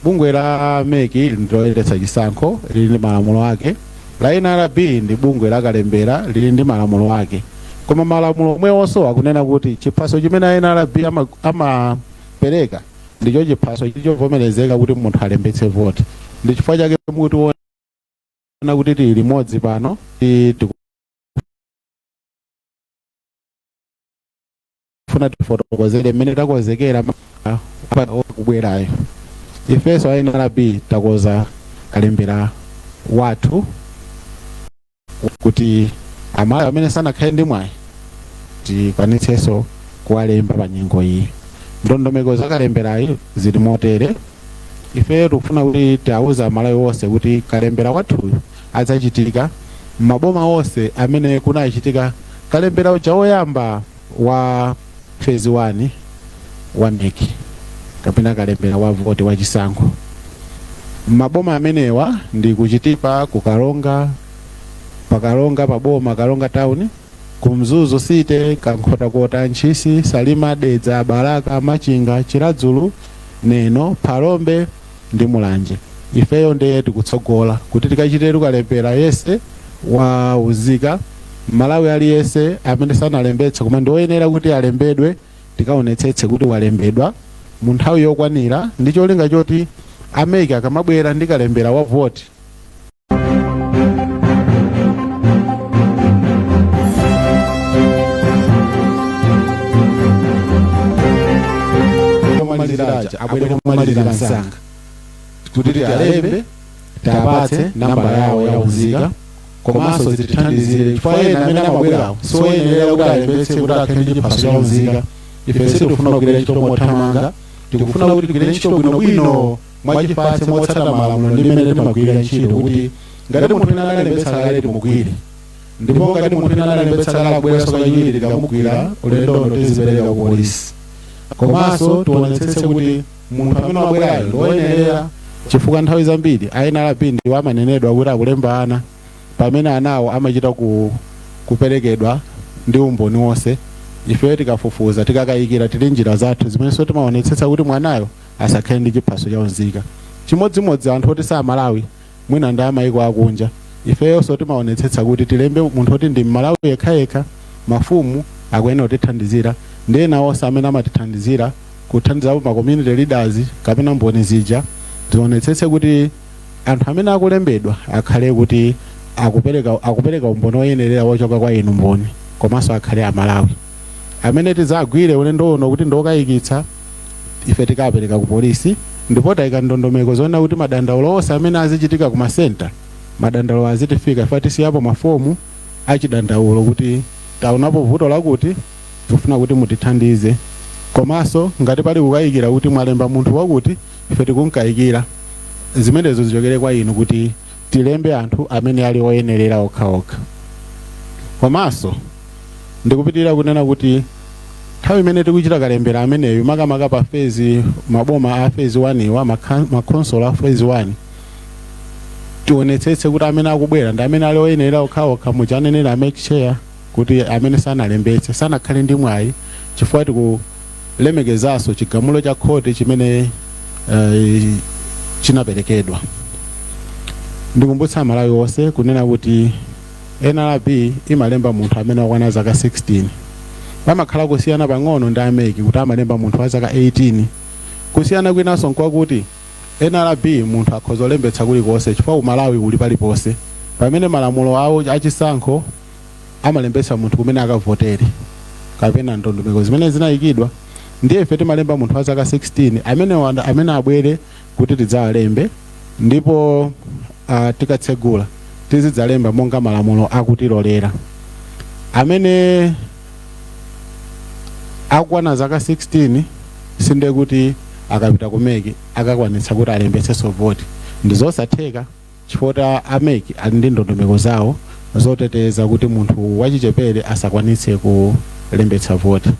S4: Bungwe la MEC ndiloyeretsa chisankho lili ndi malamulo ake, la NRB ndi bungwe la kalembera lili ndi malamulo ake, koma malamulo omwe onso akunena kuti chiphaso chimene NRB amapereka ndicho chiphaso chovomerezeka kuti munthu alembetse voti. Ndi chifukwa chake mukutiona kuti tili limodzi pano funa tifotokozere mmene takonzekera kubwerayo. Ifeso a NRB takoza kalembera wathu kuti amalawi amene sanakhale ndi mwayi tikwanitsenso kuwalemba pa nyengo iyi. Ndondomeko za kalemberayi zili motere. Ife tikufuna kuti tiawuza amalawi onse kuti kalembera wathuyu adzachitika maboma onse amene kunachitika kalembera uja woyamba wa phase 1 wa MEC kapena kalembera wa voti wa chisankho. Maboma amenewa ndi kuchitipa, kukalonga, pakalonga paboma kalonga town, kumzuzu site, kankhotakota, Ntchisi, Salima, Dedza, Baraka, Machinga, Chiradzulu, Neno, Palombe ndi Mulanje. Ifeyo ndiye tikutsogola kuti tikachite kalembera yese wa uzika Malawi aliyese amene sanalembetse koma ndoyenera kuti alembedwe tikaonetsetse kuti walembedwa mu nthawi yokwanira, ndi cholinga choti a MEC akamabwera ndi kalembera wa voti
S5: omaliziraja abwere kumalizira msanga kuti alembe tapatse namba yawo yaunzika komanso zitithandizire chifukwa ena amene amabwerawo soyenera kuti alembetse kuti akhale ndi chiphaso chaunzika ife sitikufuna kugwira ntchito mothamanga tikufuna kuti tigwire ntchito bwinobwino mwachipatse motsata malamulo ndi mmene timagwirira ntchito kuti ngati munthu ena analembetsa kale timugwire ndipo ngati munthu ena analembetsa kale abweranso kachiwiri tikamugwira ulendondo tizipereka ku polisi komanso tionetsetse kuti munthu amene wabwerayo ndiwoyenerera chifukwa nthawi zambiri a NRB ndiwo amanenedwa kuti akulemba ana pamene anawo amachita kuperekedwa ndi umboni wonse ife tikafufuza tikakayikira tili njira zathu zimenenso timaonetsetsa kuti mwanayo asakhale ndi chiphaso chaunzika chimodzimodzi anthu oti sa Malawi mwina ndi amayiko akunja ifeyonso timaonetsetsa kuti tilembe munthu oti ndi Malawi yekhayekha mafumu akuyenera kutithandizira ndi ena onse amene amatithandizira kuthandizapo ma community leaders kapena mboni zija tionetsetse kuti anthu amene akulembedwa akhale kuti akupereka umboni woyenerera wochoka kwa inu mboni komanso akhale Amalawi amene tizagwire ulendo uno kuti ndokayikitsa ife tikapereka ku polisi ndipo tayika ndondomeko zoona kuti madandaulo onse amene azichitika ku masenta madandaulo azitifika ife tisiyapo mafomu achidandaulo kuti taonapo vuto lakuti tikufuna kuti mutithandize komanso ngati pali kukayikira kuti mwalemba munthu wakuti ife tikunkayikira zimenezo zichokere kwa inu kuti tilembe anthu amene ali oyenerera okhaokha komanso ndikupitirira kunena kuti nthawi imene tikuchita kalembera ameneyo makamaka pa phase maboma a phase 1 wa makhonsolo a phase 1 tionetsetse kuti amene akubwera ndi amene ali oyenerera okhaokha muchanenera MEC chair kuti amene sanalembetse sanakhale ndi mwayi chifukwa tikulemekezanso chigamulo cha khoti chimene chinaperekedwa ndikumbutsa Amalawi onse kunena kuti NRB imalemba munthu amene wakwana zaka 16 pamakhala kusiyana pang'ono ndi MEC kuti amalemba munthu wa zaka 18 kusiyana kwinanso nkwakuti NRB munthu akhoza olembetsa kulikonse chifukwa Malawi uli paliponse pamene malamulo awo achisankho amalembetsa munthu kumene akavotere kapena ndondomeko zimene zinayikidwa ndiye ife timalemba munthu wa zaka 16 amene abwere kuti tidzawalembe ndipo tikatsegula tizidzalemba monga malamulo akutilolera amene akwana zaka 16 sinde kuti akapita ku MEC akakwanitsa kuti alembetsenso voti ndizosatheka chifukwa MEC ali ndi ndondomeko zawo zoteteza kuti munthu wachichepere asakwanitse kulembetsa voti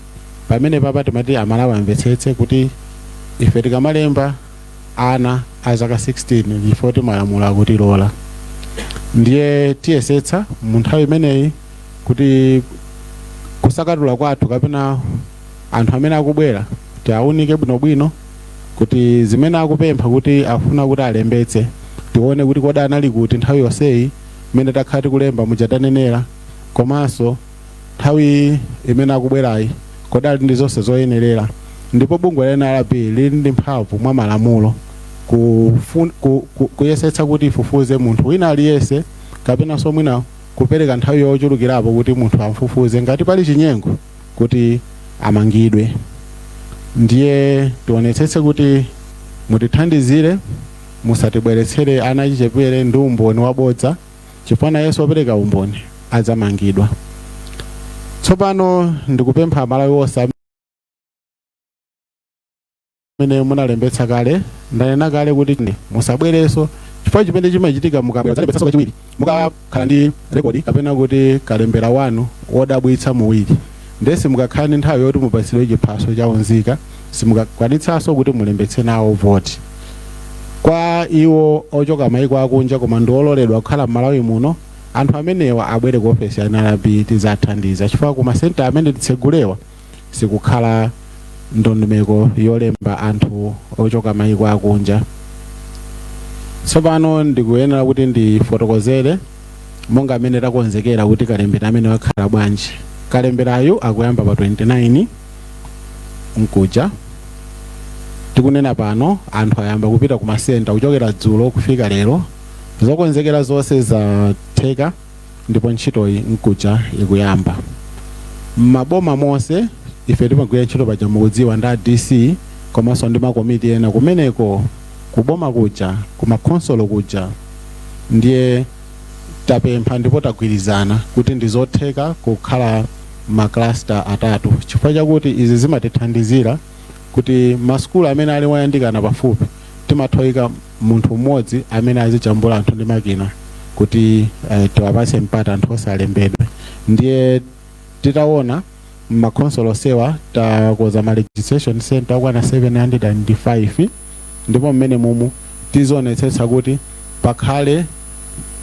S5: pamene papa timati Amalawi amvetsetse kuti ife tikamalemba ana a zaka 16 ndifoti malamulo akutilola ndiye tiyesetsa mu nthawi imeneyi kuti kusakatula kwathu kapena anthu amene akubwera tiaunike bwinobwino kuti zimene akupempha kuti afuna kuti alembetse tione kuti kodi anali kuti nthawi yonseyi imene takhala tikulemba muchatanenera komanso nthawi imene akubwerayi kodi ali ndi zonse zoyenerera ndipo bungwe la NRB lili ndi mphamvu mwa malamulo kuyesetsa kuti ifufuze munthu wina aliyese kapena somwina kupereka nthawi yochulukirapo kuti munthu amfufuze ngati pali chinyengo kuti amangidwe ndiye tionetsetse kuti mutithandizire musatibweretsere ana achichepere ndi umboni wabodza chifukwa Yesu opereka umboni adzamangidwa tsopano ndikupempha Amalawi onse amene munalembetsa kale ndanena kale kuti musabwereso chifukwa chimene chimachitika mukabweretsa kachiwiri mukakhala ndi rekodi kapena kuti kalembera wanu wodabwitsa muwiri ndesi mukakhala ndi nthawi yoti mupatsidwe chiphaso chaunzika simukakwanitsanso kuti mulembetse nawo voti kwa iwo ochoka mayiko akunja koma ndi ololedwa kukhala m'Malawi muno anthu amenewa abwere ku ofesi ya NRB tizathandiza chifukwa ku masenta amene titsegulewa sikukhala ndondomeko yolemba anthu ochoka mayiko akunja tsopano ndikuyenera kuti ndifotokozere monga amene takonzekera kuti kalembera amene wakhala bwanji kalemberayo akuyamba pa 29 mkuja tikunena pano anthu ayamba kupita ku masenta kuchokera dzulo kufika lero zokonzekera zonse zatheka ndipo ntchitoyi mkuja ikuyamba maboma monse ife timagwira ntchito paja mukudziwa nda DC komanso ndi makomiti ena kumeneko kuboma kuja kumakonsolo kuja ndiye tapempha ndipo tagwirizana kuti ndizotheka kukhala maklasta atatu chifukwa chakuti izi zimatithandizira kuti masukulu amene ali woyandikana pafupi timathoika munthu mmodzi amene azijambula anthu ndi makina kuti tiwapatse mpata anthu osalembedwe. Ndiye titaona makonsolo sewa takoza ma registration center okwana 705 ndipo mmene mumu tizionetsetsa kuti pakhale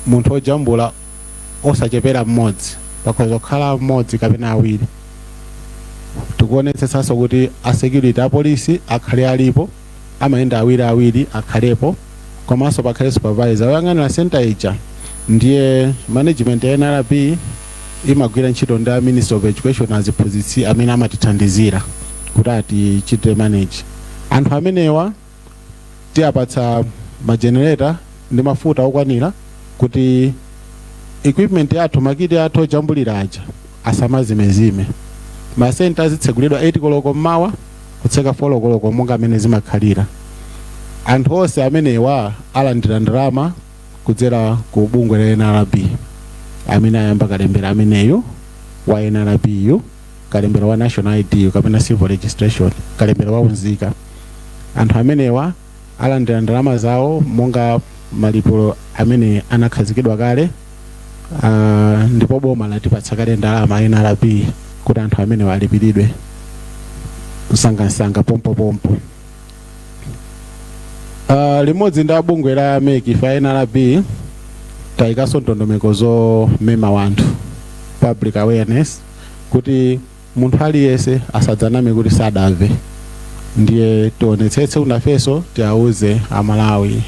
S5: munthu ojambula osachepera mmodzi, pakhoza kukhala mmodzi kapena awiri. Tikuonetsetsanso kuti a security a polisi akhale alipo, amayenda awiri akhalepo, komanso pakhale supervisor oyang'anira center ija. Ndiye management ya NRB imagwira ntchito ndi a Ministry of Education aziphunzitsi amene amatithandizira kuti atichite manage. Anthu amenewa tiapatsa magenerator ndi mafuta okwanira kuti equipment yathu makiti athu ojambulira aja asamazimezime. Masenta azitsegulidwa 8 koloko mmawa kutseka 4 koloko monga amene zimakhalira. Anthu onse amenewa alandira ndalama kudzera ku bungwe la NRB amene ayamba kalembera ameneyo wa NRBU, kalembera wa National ID kapena civil registration, kalembera wa unzika. Anthu amenewa alandira ndalama zawo monga malipo amene anakhazikidwa kale, ndipo boma latipatsa kale ndalama NRB kuti anthu amene walipiridwe msanga pompo. Limodzi ndi bungwe la MEC fa NRB tayikaso ndondomeko zomema wanthu, public awareness, kuti munthu aliyense asadzaname kuti sadamve. Ndiye tionetsetse unafeso tiauze Amalawi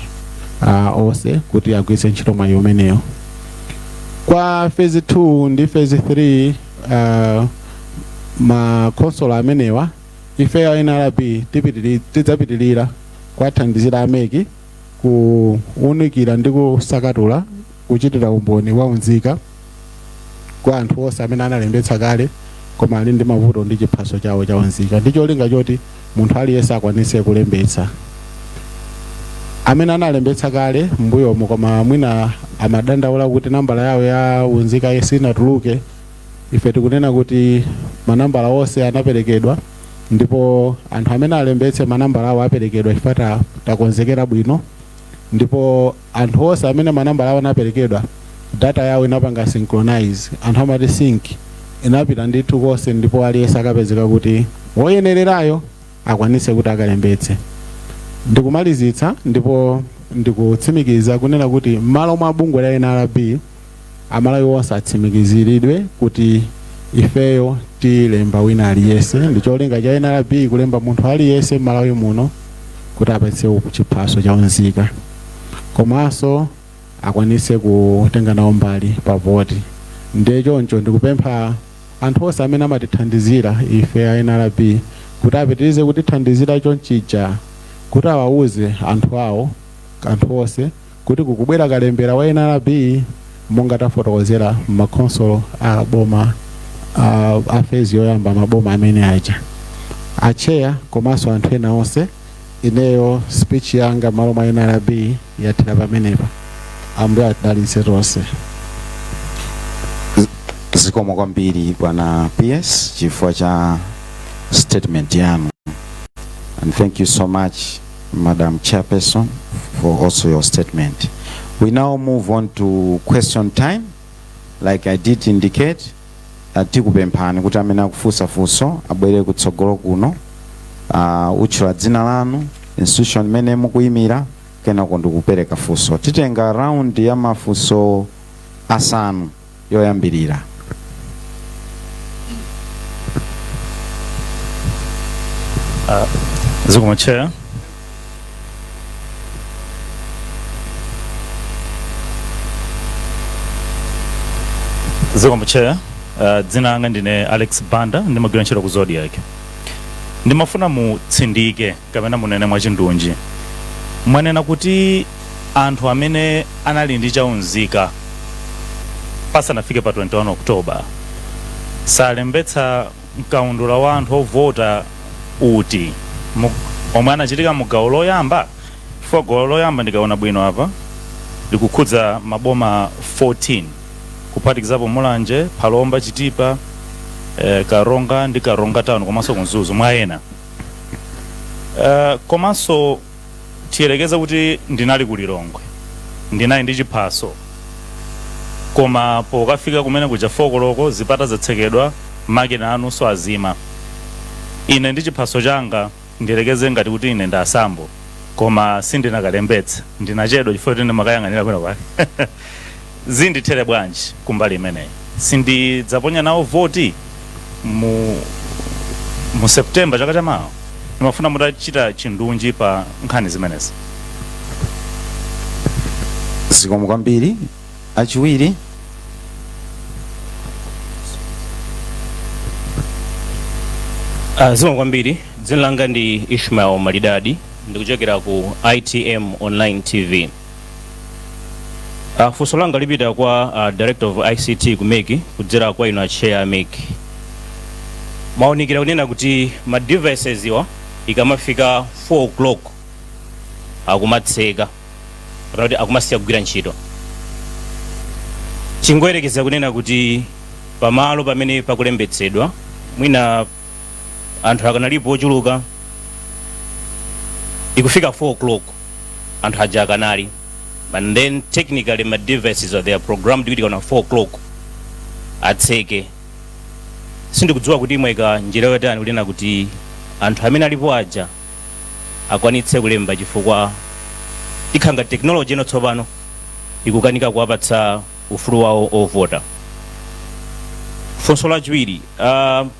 S5: onse kuti agwiritse ntchito mwayi umeneyo. Kwa phase 2 ndi phase 3 makonsolo amenewa ife ya NRB tidzapitirira kwathandizira MEC kuunikira ndi kusakatula kuchitira umboni wa unzika kwa anthu onse amene analembetsa kale koma ali ndi mavuto ndi chiphaso chawo cha unzika. Ndi cholinga choti munthu aliyense akwanise kulembetsa. Amene analembetsa kale mbuyomo koma mwina amadandaula kuti nambala yawo ya unzika sinatuluke, ife tikunena kuti manambala onse anaperekedwa ndipo anthu amene alembetse manambala awo aperekedwa chifukwa takonzekera bwino. Ndipo anthu onse amene manambala awo anaperekedwa data yawo inapanga synchronize, anthu amati sync, inapita ndithu konse ndipo aliyense akapezeka kuti woyenererayo akwanise kuti akalembetse. Ndikumalizitsa ndipo ndikutsimikiza kunena kuti m'malo mwa bungwe la NRB Amalawi onse atsimikiziridwe kuti ifeyo tilemba wina aliyense. Ndi cholinga cha NRB kulemba munthu aliyense m'Malawi muno kuti apatse chiphaso cha unzika komanso akwanise kutenga nawo mbali pa voti. Ndiye choncho ndikupempha anthu onse amene amatithandizira ife ya NRB kuti apitirize kutithandizira chonchija kuti awauze anthu awo, anthu onse kuti kukubwera kalembera wa NRB monga tafotokozera makonsolo a boma a phase yoyamba maboma amene aja acheya komanso anthu ena onse. Ineyo speech yanga malo mwa NRB yathera pamenepa. Ambuye adalitse tonse.
S1: Zikomo kwambiri bwana PS chifukwa cha statement yanu. And thank you so much Madam Chairperson for also your statement. We now move on to question time. Like I did indicate, tikupemphani kuti amene akufunsa funso abwere kutsogolo kuno, utchula dzina lanu, institution mene mukuyimira, kenako ndikupereka funso. Titenga round ya mafunso asanu yoyambirira.
S6: Zikomo Chair. Zikomo Chair. Dzina langa ndine Alex Banda, ndimagwira ntchito ku Zodiac. Ndimafuna mutsindike kapena munene mwachindunji. Mwanena kuti anthu amene anali ndi chaunzika pasanafike pa 21 Oktoba salembetsa mkaundula wa anthu ovota uti omwe anachitika mu gawo loyamba. Chifukwa gawo loyamba ndikaona bwino apa likukhudza maboma 14 kuphatikizapo Mulanje, Phalomba, Chitipa, Karonga ndi Karonga Town komanso Kunzuzu mwa ena. Komanso tiyelekeza kuti ndinali ku Lilongwe, ndinali ndi chiphaso, koma pokafika kumene kuja 4 koloko zipata zatsekedwa, makina anunso azima. Ine ndi chiphaso changa ndiyelekeze ngati kuti ine ndasambo, koma sindinakalembetsa, ndinachedwa chifukwa kuti ndimakayang'anira bwino pake. Zindithere bwanji kumbali imeneyi. Sindidzaponya nawo voti mu September chaka chamawa. Ndimafuna mutachita chindunji pa nkhani zimenezi.
S1: Zikomo kwambiri. Achiwiri.
S7: Zikomo kwambiri. Dzina langa ndi Ishmael Malidadi, ndikuchokera ku ITM Online TV. Funso langa lipita kwa Director of ICT ku MEC kudzera kwa ino chair MEC. Maonikira kunena kuti ma devices iwa ikamafika 4 o'clock akumatseka kuti akumasiya kugwira ntchito. Chingoyerekeza kunena kuti pamalo pamene pakulembetsedwa mwina anthu akanalipo ochuluka, ikufika 4 o'clock anthu aja akanali, and then technically my devices are there programmed kuti kana 4 o'clock atseke. Sindikudziwa kuti mweka njira yotani kunena kuti anthu amene alipo aja akwanitse kulemba chifukwa ikhanga technology ino tsopano ikukanika kuwapatsa ufulu wawo ovota. Funso lachiwiri,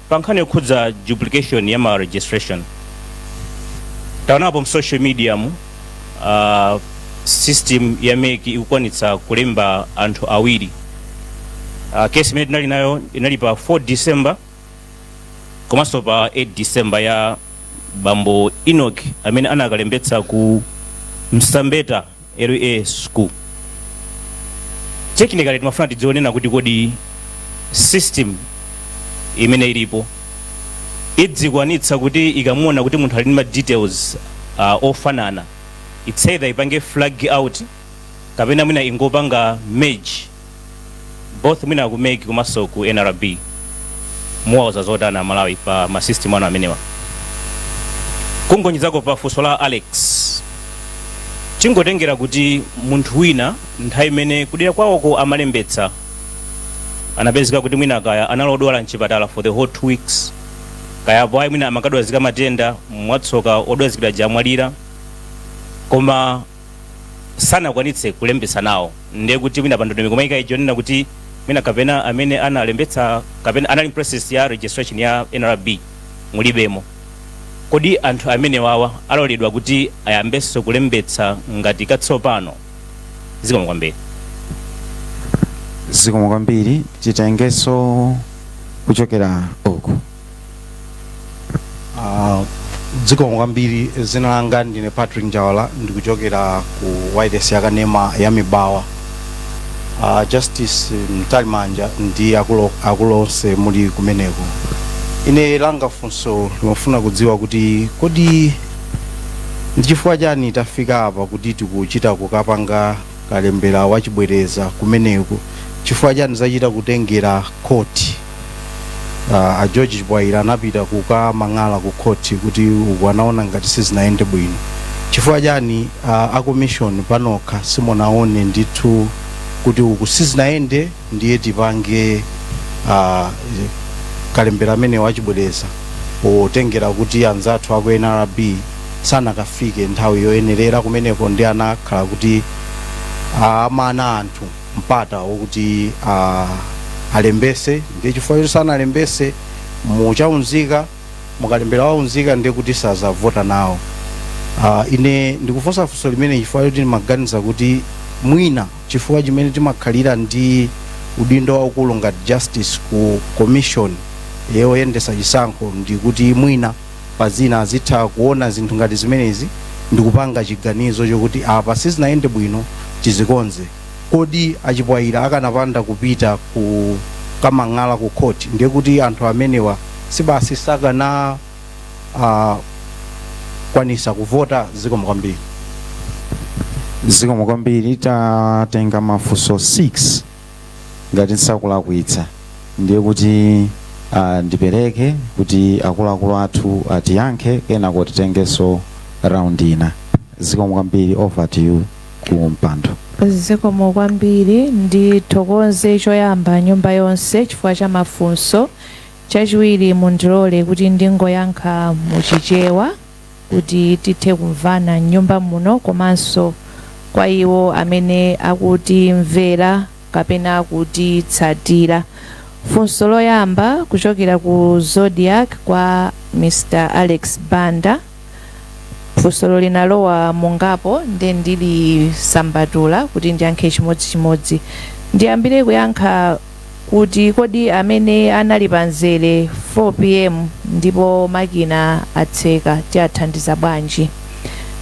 S7: pa nkhani yokhudza duplication ya ma registration, taonapo social media mu system ya MEC ikukwanitsa kulemba anthu awiri. Case imene tinali nayo inali pa 4 December komanso pa 8 December ya Bambo Enoch amene anakalembetsa ku Msambeta LA school. Technically timafuna tidzionena kuti kodi system imene ilipo idzikwanitsa kuti ikamuona kuti munthu ali ndi ma details ofanana, it's either ipange flag out kapena mwina ingopanga merge both mwina ku MEC komanso ku NRB muwauza zotana Malawi pa ma system ano amenewa. Kungonjezako pa funso la Alex, chingotengera kuti munthu wina nthawi imene kudera kwawoko amalembetsa anapezeka kuti mwina kaya analodwala mchipatala for the whole 2 weeks, kaya apo ayi mwina amakadwazika matenda mwatsoka odwazikira jamwalira, koma sanakwanitse kulembetsa nawo. Ndiye kuti mwina pandondomeko maika icho nena kuti mwina kapena amene analembetsa kapena anali process ya registration ya NRB mulibemo. Kodi anthu amene wawa aloledwa kuti ayambenso kulembetsa ngati katsopano? Zikomo kwambiri.
S1: Zikomo kwambiri. Titengeso kuchokera uku.
S8: Zikomo kwambiri. Zina langa ndine Patrick Njawala, ndikuchokera ku YDS yakanema ya Mibawa. Justice Mtalimanja ndi akulonse muli kumeneko. Ine langa funso limafuna kudziwa kuti kodi ndichifukwa chani tafika apa kuti tikuchita kukapanga kalembera wachibwereza kumeneko, chifukwa chani zachita kutengera koti. A George Chibwaira anapita kukamang'ala ku koti kuti ukanaona ngati sizinaende bwino. Chifukwa chani a commission panokha simunaone ndithu kuti uku sizinaende ndiye tipange kalembera amene wachibwereza otengera kuti anzathu ako NRB sanakafike nthawi yoyenerera kumeneko, ndi anakhala kuti amana anthu mpata wokuti alembese. Ndiye chifukwa choti sanalembese muchaunzika mukalembera waunzika ndiye kuti sazavota nawo. Ine ndikufunsa funso limene chifukwa choti ndimaganiza kuti mwina chifukwa chimene timakhalira ndi udindo waukulu ngati justice ku commission yoyendesa chisankho ndikuti mwina pazina azitha kuona zinthu ngati zimenezi ndikupanga chiganizo chokuti apa sizinaende bwino tizikonze. Kodi Achibwaira akanapanda kupita ku kamang'ala ku court ndiye kuti anthu amenewa sibasi sakana kwanisa kuvota. Zikomo kwambiri.
S1: Zikomo kwambiri. Tatenga mafunso 6 ngati nsakulakwitsa, ndiye kuti ndipereke kuti akuluakulu athu atiyankhe kenako titengenso round ina. Zikomo kwambiri. Over to you ku mpando.
S3: Zikomo kwambiri. Ndithokoze choyamba nyumba yonse chifukwa cha mafunso. Chachiwiri mundilole kuti ndingoyankha muchichewa kuti tithe kumvana nyumba muno, komanso kwa iwo amene akutimvera kapena akutitsatira. Funso loyamba kuchokera ku Zodiac kwa Mr. Alex Banda. Funso linalowa mungapo ndi ndili sambatula kuti ndiyankhe chimodzimodzi. Ndiyambire kuyankha kuti kodi amene anali panzere 4 pm ndipo makina atseka tiathandiza bwanji.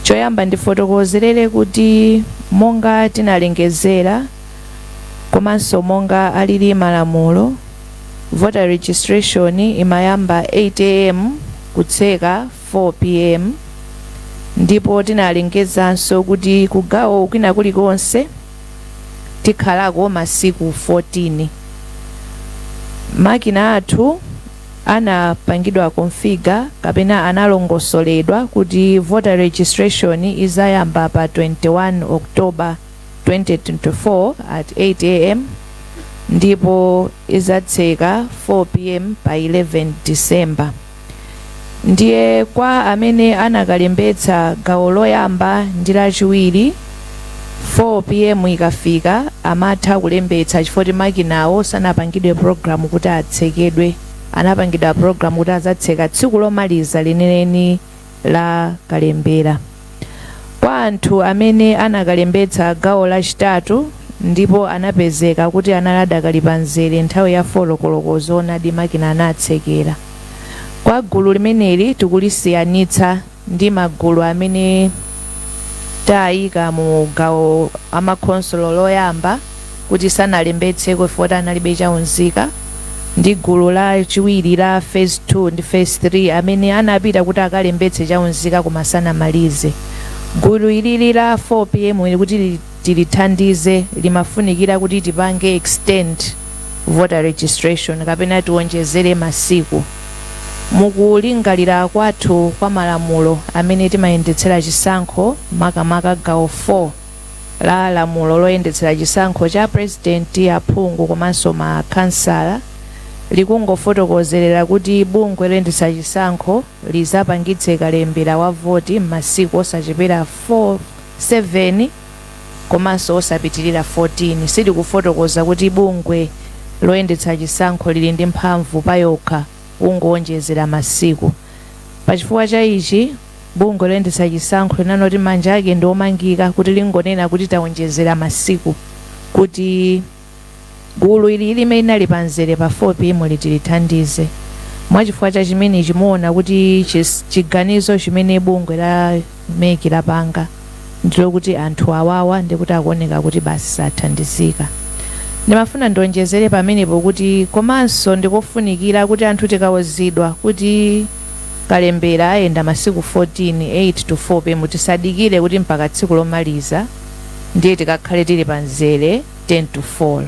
S3: Choyamba ndifotokozerere kuti monga tinalengezera komanso monga alili malamulo, voter registration imayamba 8 am kutseka 4 pm, ndipo tinalengezanso kuti kugawo kwina kulikonse tikhalako masiku 14. Makina athu anapangidwa configure kapena analongosoledwa kuti voter registration izayamba pa 21 October 2024 at 8 am ndipo izatseka 4 pm pa 11 December. Ndiye kwa amene anakalembetsa gawo loyamba ndi lachiwiri 4 pm ikafika amatha kulembetsa chifukwa makinawo sanapangidwe program kuti atsekedwe, anapangidwa program kuti azatseka tsiku lomaliza leneleni la kalembera. Kwa anthu amene anakalembetsa gawo lachitatu ndipo anapezeka kuti analadakali panzere nthawi ya 4 koloko zoonadi makina anatsekera. Kwa gulu limeneli tikulisiyanitsa ndi magulu amene tayika mu gawo amakhonsolo loyamba kuti sanalembetseko fota analibe chaunzika, ndi gulu la chiwiri la phase 2 ndi phase 3 amene anapita kuti akalembetse chaunzika koma sanamalize. Gulu ilili la 4 pm ili kuti tilithandize limafunikira kuti tipange extend voter registration kapena tiwonjezere masiku. Mukulingalira kwathu kwa malamulo amene timayendetsera chisankho makamaka gawo 4 la lamulo loyendetsera chisankho cha president, aphungu komanso makhansala, likungofotokozerera kuti bungwe loyendetsa chisankho lizapangitse kalembera wa voti m'masiku osachepera 7 komanso osapitirira 14. Silikufotokoza kuti bungwe loyendetsa chisankho lili ndi mphamvu payokha kungowonjezera masiku. Pachifukwa cha ichi bungwe loyendetsa chisankho linanoti manja ake ndi omangika kuti lingonena kuti tawonjezera masiku kuti gulu ili limene linali panzere pa 4 pm litilithandize. Mwachifukwa cha chimene chimuona kuti chiganizo chimene bungwe la MEC lapanga ndilo kuti anthu awawa ndikuti akuoneka kuti basi sathandizika. Ndimafuna ndonjezere pamenepo kuti komanso ndikofunikira kuti anthu tikawuzidwa kuti kalembera ayenda masiku 14 8 to 4 pm tisadikire kuti mpaka tsiku lomaliza ndiye tikakhale tili panzere 10 to 4.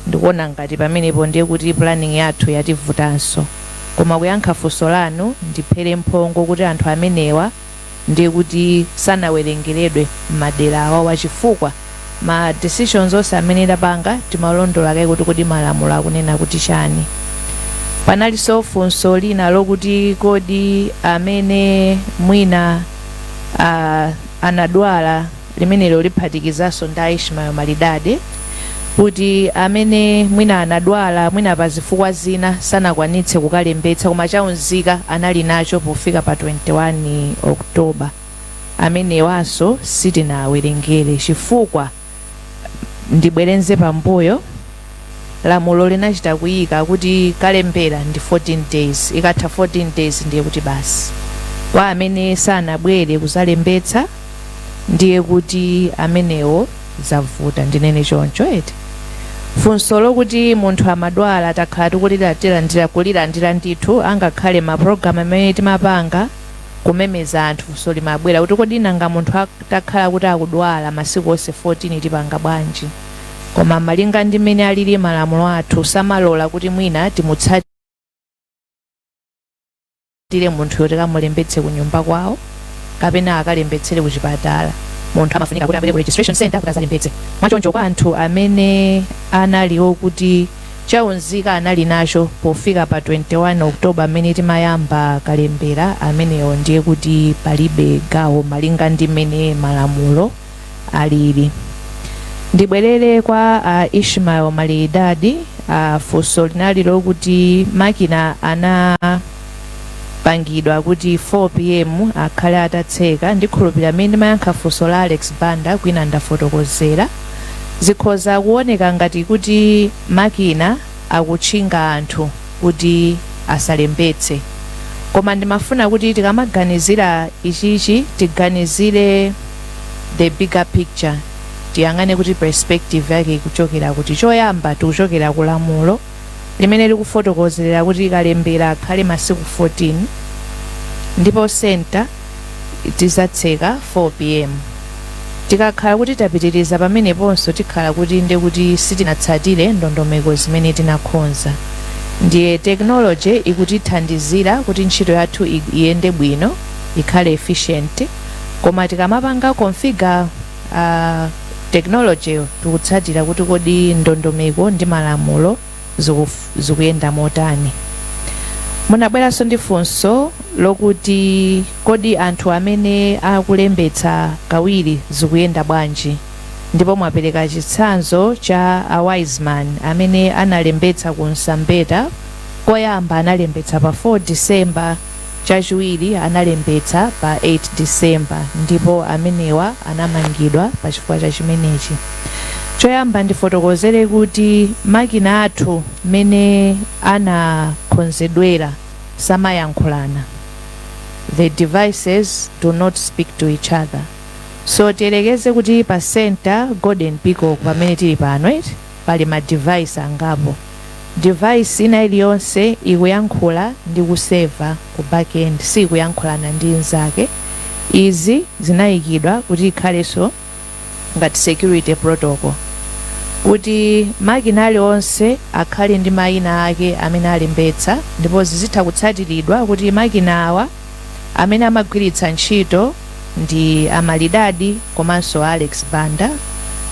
S3: Ndikuona ngati pamenepo ndiye kuti planning yathu yativutanso, koma kuyankha funso lanu ndiphere mphongo kuti anthu amenewa ndiye kuti sanawerengeredwe m'madera awawa chifukwa ma decisions onse amene tapanga timalondola kaye kuti kodi malamulo akunena kuti chani. Panalinso funso lina lokuti kodi amene mwina anadwala limenelo liphatikizanso ndi Ishmael Malidade, kuti amene mwina anadwala mwina pa zifukwa zina sanakwanitse kukalembetsa koma chaunzika anali nacho pofika pa 21 October, amenewanso sitinawerengere chifukwa ndibwerenze pambuyo lamulo linachita kuyika kuti kalembera ndi 14 days, ikatha 14 days ndiye kuti basi kwa amene sanabwere kuzalembetsa ndiye kuti amenewo zavuta. Ndinene choncho eti funso lokuti munthu amadwala atakhala tikulilandira ndithu angakhale ma program amene timapanga kumemeza anthu funso limabwera kuti kodi nanga munthu atakhala kuti akudwala masiku onse 14 tipanga bwanji, koma malinga ndi mmene alili malamulo athu samalola kuti mwina timutsatire munthu yoti kamulembetse ku nyumba kwawo kapena akalembetsere ku chipatala. Munthu amafunika kuti apite ku registration center kuti azalembetse. Mwachoncho kwa anthu amene analiwo kuti chaunzika anali nacho pofika pa 21 Oktoba mmene timayamba kalembera, amenewo ndiye kuti palibe gawo malinga ndi mmene malamulo alili. Ndibwerere kwa Ishmael Malidadi. Funso linali lokuti makina anapangidwa kuti 4 pm akhale atatseka. Ndikhulupirira amene ndimayankha funso la Alex Banda kwina ndafotokozera. Zikhoza kuoneka ngati kuti makina akutchinga anthu kuti asalembetse, koma ndimafuna kuti tikamaganizira ichichi tiganizire the bigger picture, tiyang'ane kuti perspective yake ikuchokera kuti choyamba tikuchokera ku lamulo limene likufotokozera kuti kalembera akhale masiku 14 ndipo center tizatseka 4 pm. Tikakhala kuti tapitiriza pameneponso tikhala kuti ndi kuti sitinatsatire ndondomeko zimene tinakhonza. Ndiye technology ikutithandizira kuti ntchito yathu iyende bwino, ikhale efficient, koma tikamapanga configure technology tikutsatira kuti kodi ndondomeko ndi malamulo zikuyenda motani. Munabweranso ndi funso lokuti kodi anthu amene akulembetsa kawiri zikuyenda bwanji, ndipo mwapereka chitsanzo cha a wise man amene analembetsa ku Nsambeta. Koyamba analembetsa pa 4 December, chachiwiri analembetsa pa 8 December, ndipo amenewa anamangidwa pa chifukwa cha chimenechi. Choyamba ndifotokozere kuti makina athu mene anakonzedwera samayankhulana. The devices do not speak to each other. So tiyerekeze kuti pa center Golden Peacock pamene tili pano pali ma device angapo. Device ina iliyonse ikuyankhula ndi kuseva ku backend, si kuyankhulana ndi nzake. Izi zinayikidwa kuti ikhalenso ngati security protocol, kuti makina aliwonse akhale ndi mayina ake amene alembetsa, ndipo zizitha kutsatiridwa kuti makina awa amene amagwiritsa ntchito ndi Amalidadi komanso Alex Banda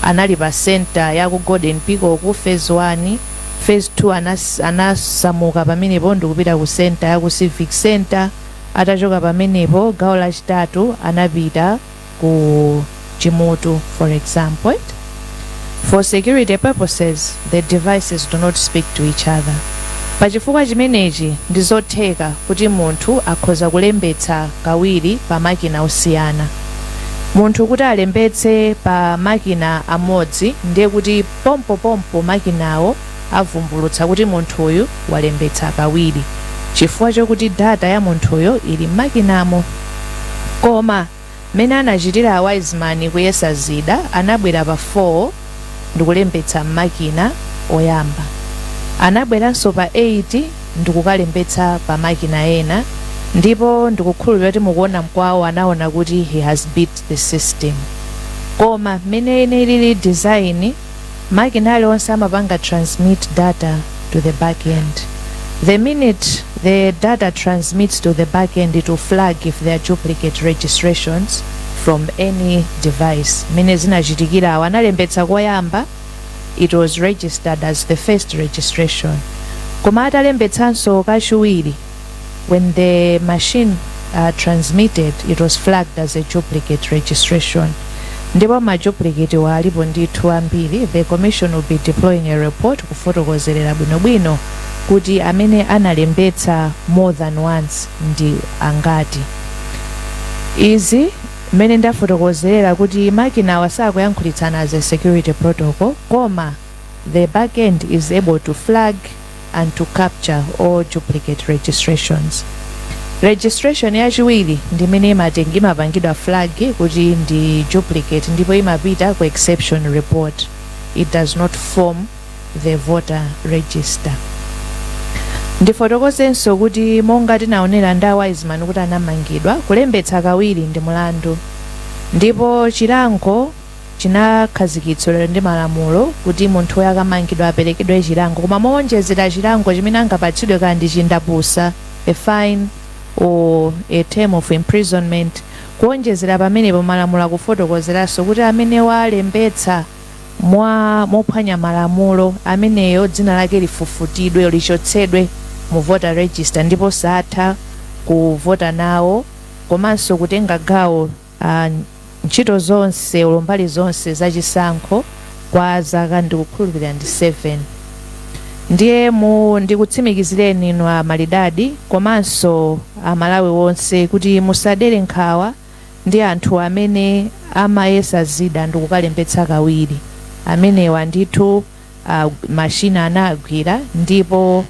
S3: anali pa center ya ku Golden Peacock ku phase 1. Phase 2 anasamuka pamenepo ndikupita ku center ya ku Civic Center. Atachoka pamenepo gawo lachitatu anapita ku Chimutu for example. For security purposes, the devices do not speak to each other. Pachifukwa chimenechi ndizotheka kuti munthu akhoza kulembetsa kawiri pa makina osiyana. Munthu kuti alembetse pa makina amodzi ndiye kuti pompo makinawo avumbulutsa kuti munthuyu walembetsa kawiri, chifukwa chokuti data ya munthuyo ili makinamo. Koma mene anachitira a wise man kuyesa zida, anabwera pa 4 ndikulembetsa makina oyamba, anabweranso pa 8 ndikukalembetsa pa makina ena, ndipo ndikukhulupirira kuti mukuona mkwawo anaona kuti he has beat the system. Koma mene ilili design, makina aliwonse amapanga transmit data to the back end. The minute the data transmits to the back end, it will flag if there are duplicate registrations from any device. Mene zinachitikira awo analembetsa koyamba, it was registered as the first registration. Koma atalembetsanso kachiwiri, when the machine transmitted, it was flagged as a duplicate registration. Ndipo majuplicate walipo ndithu ambiri. The commission will be deploying a report kufotokozerera bwinobwino kuti amene analembetsa more than once ndi angati. Izi mene ndafotokozerera kuti makina wasakuyankhulitsana as a security protocol, koma the backend is able to flag and to capture all duplicate registrations. Registration yachiwiri ndi mene imapangidwa flag kuti ndi duplicate, ndipo imapita ku exception report. It does not form the voter register. ndifotokozenso kuti monga tinaonera ndi Wiseman kuti anamangidwa, kulembetsa kawiri ndi mulandu, ndipo chilango chinakhazikitsidwa ndi malamulo kuti munthu uyo akamangidwa aperekedwe chilango, koma mowonjezera chilango chimene angapatsidwe kandi chindapusa, a fine or a term of imprisonment. Kuonjezera pamenepo malamulo akufotokozeranso kuti amene walembetsa mophwanya malamulo ameneyo dzina lake lifufutidwe, lichotsedwe mu voter register, ndipo satha kuvota nawo komanso kutenga gawo ntchito zonse ulombali zonse zachisankho kwa zaka ndikukhulupirira ndi 7. Ndiye ndikutsimikizireni inu amalidadi komanso amalawi wonse kuti musadere nkhawa ndi anthu amene amayesa zida ndikukalembetsa kawiri. Amenewa ndithu mashina anagwira, ndipo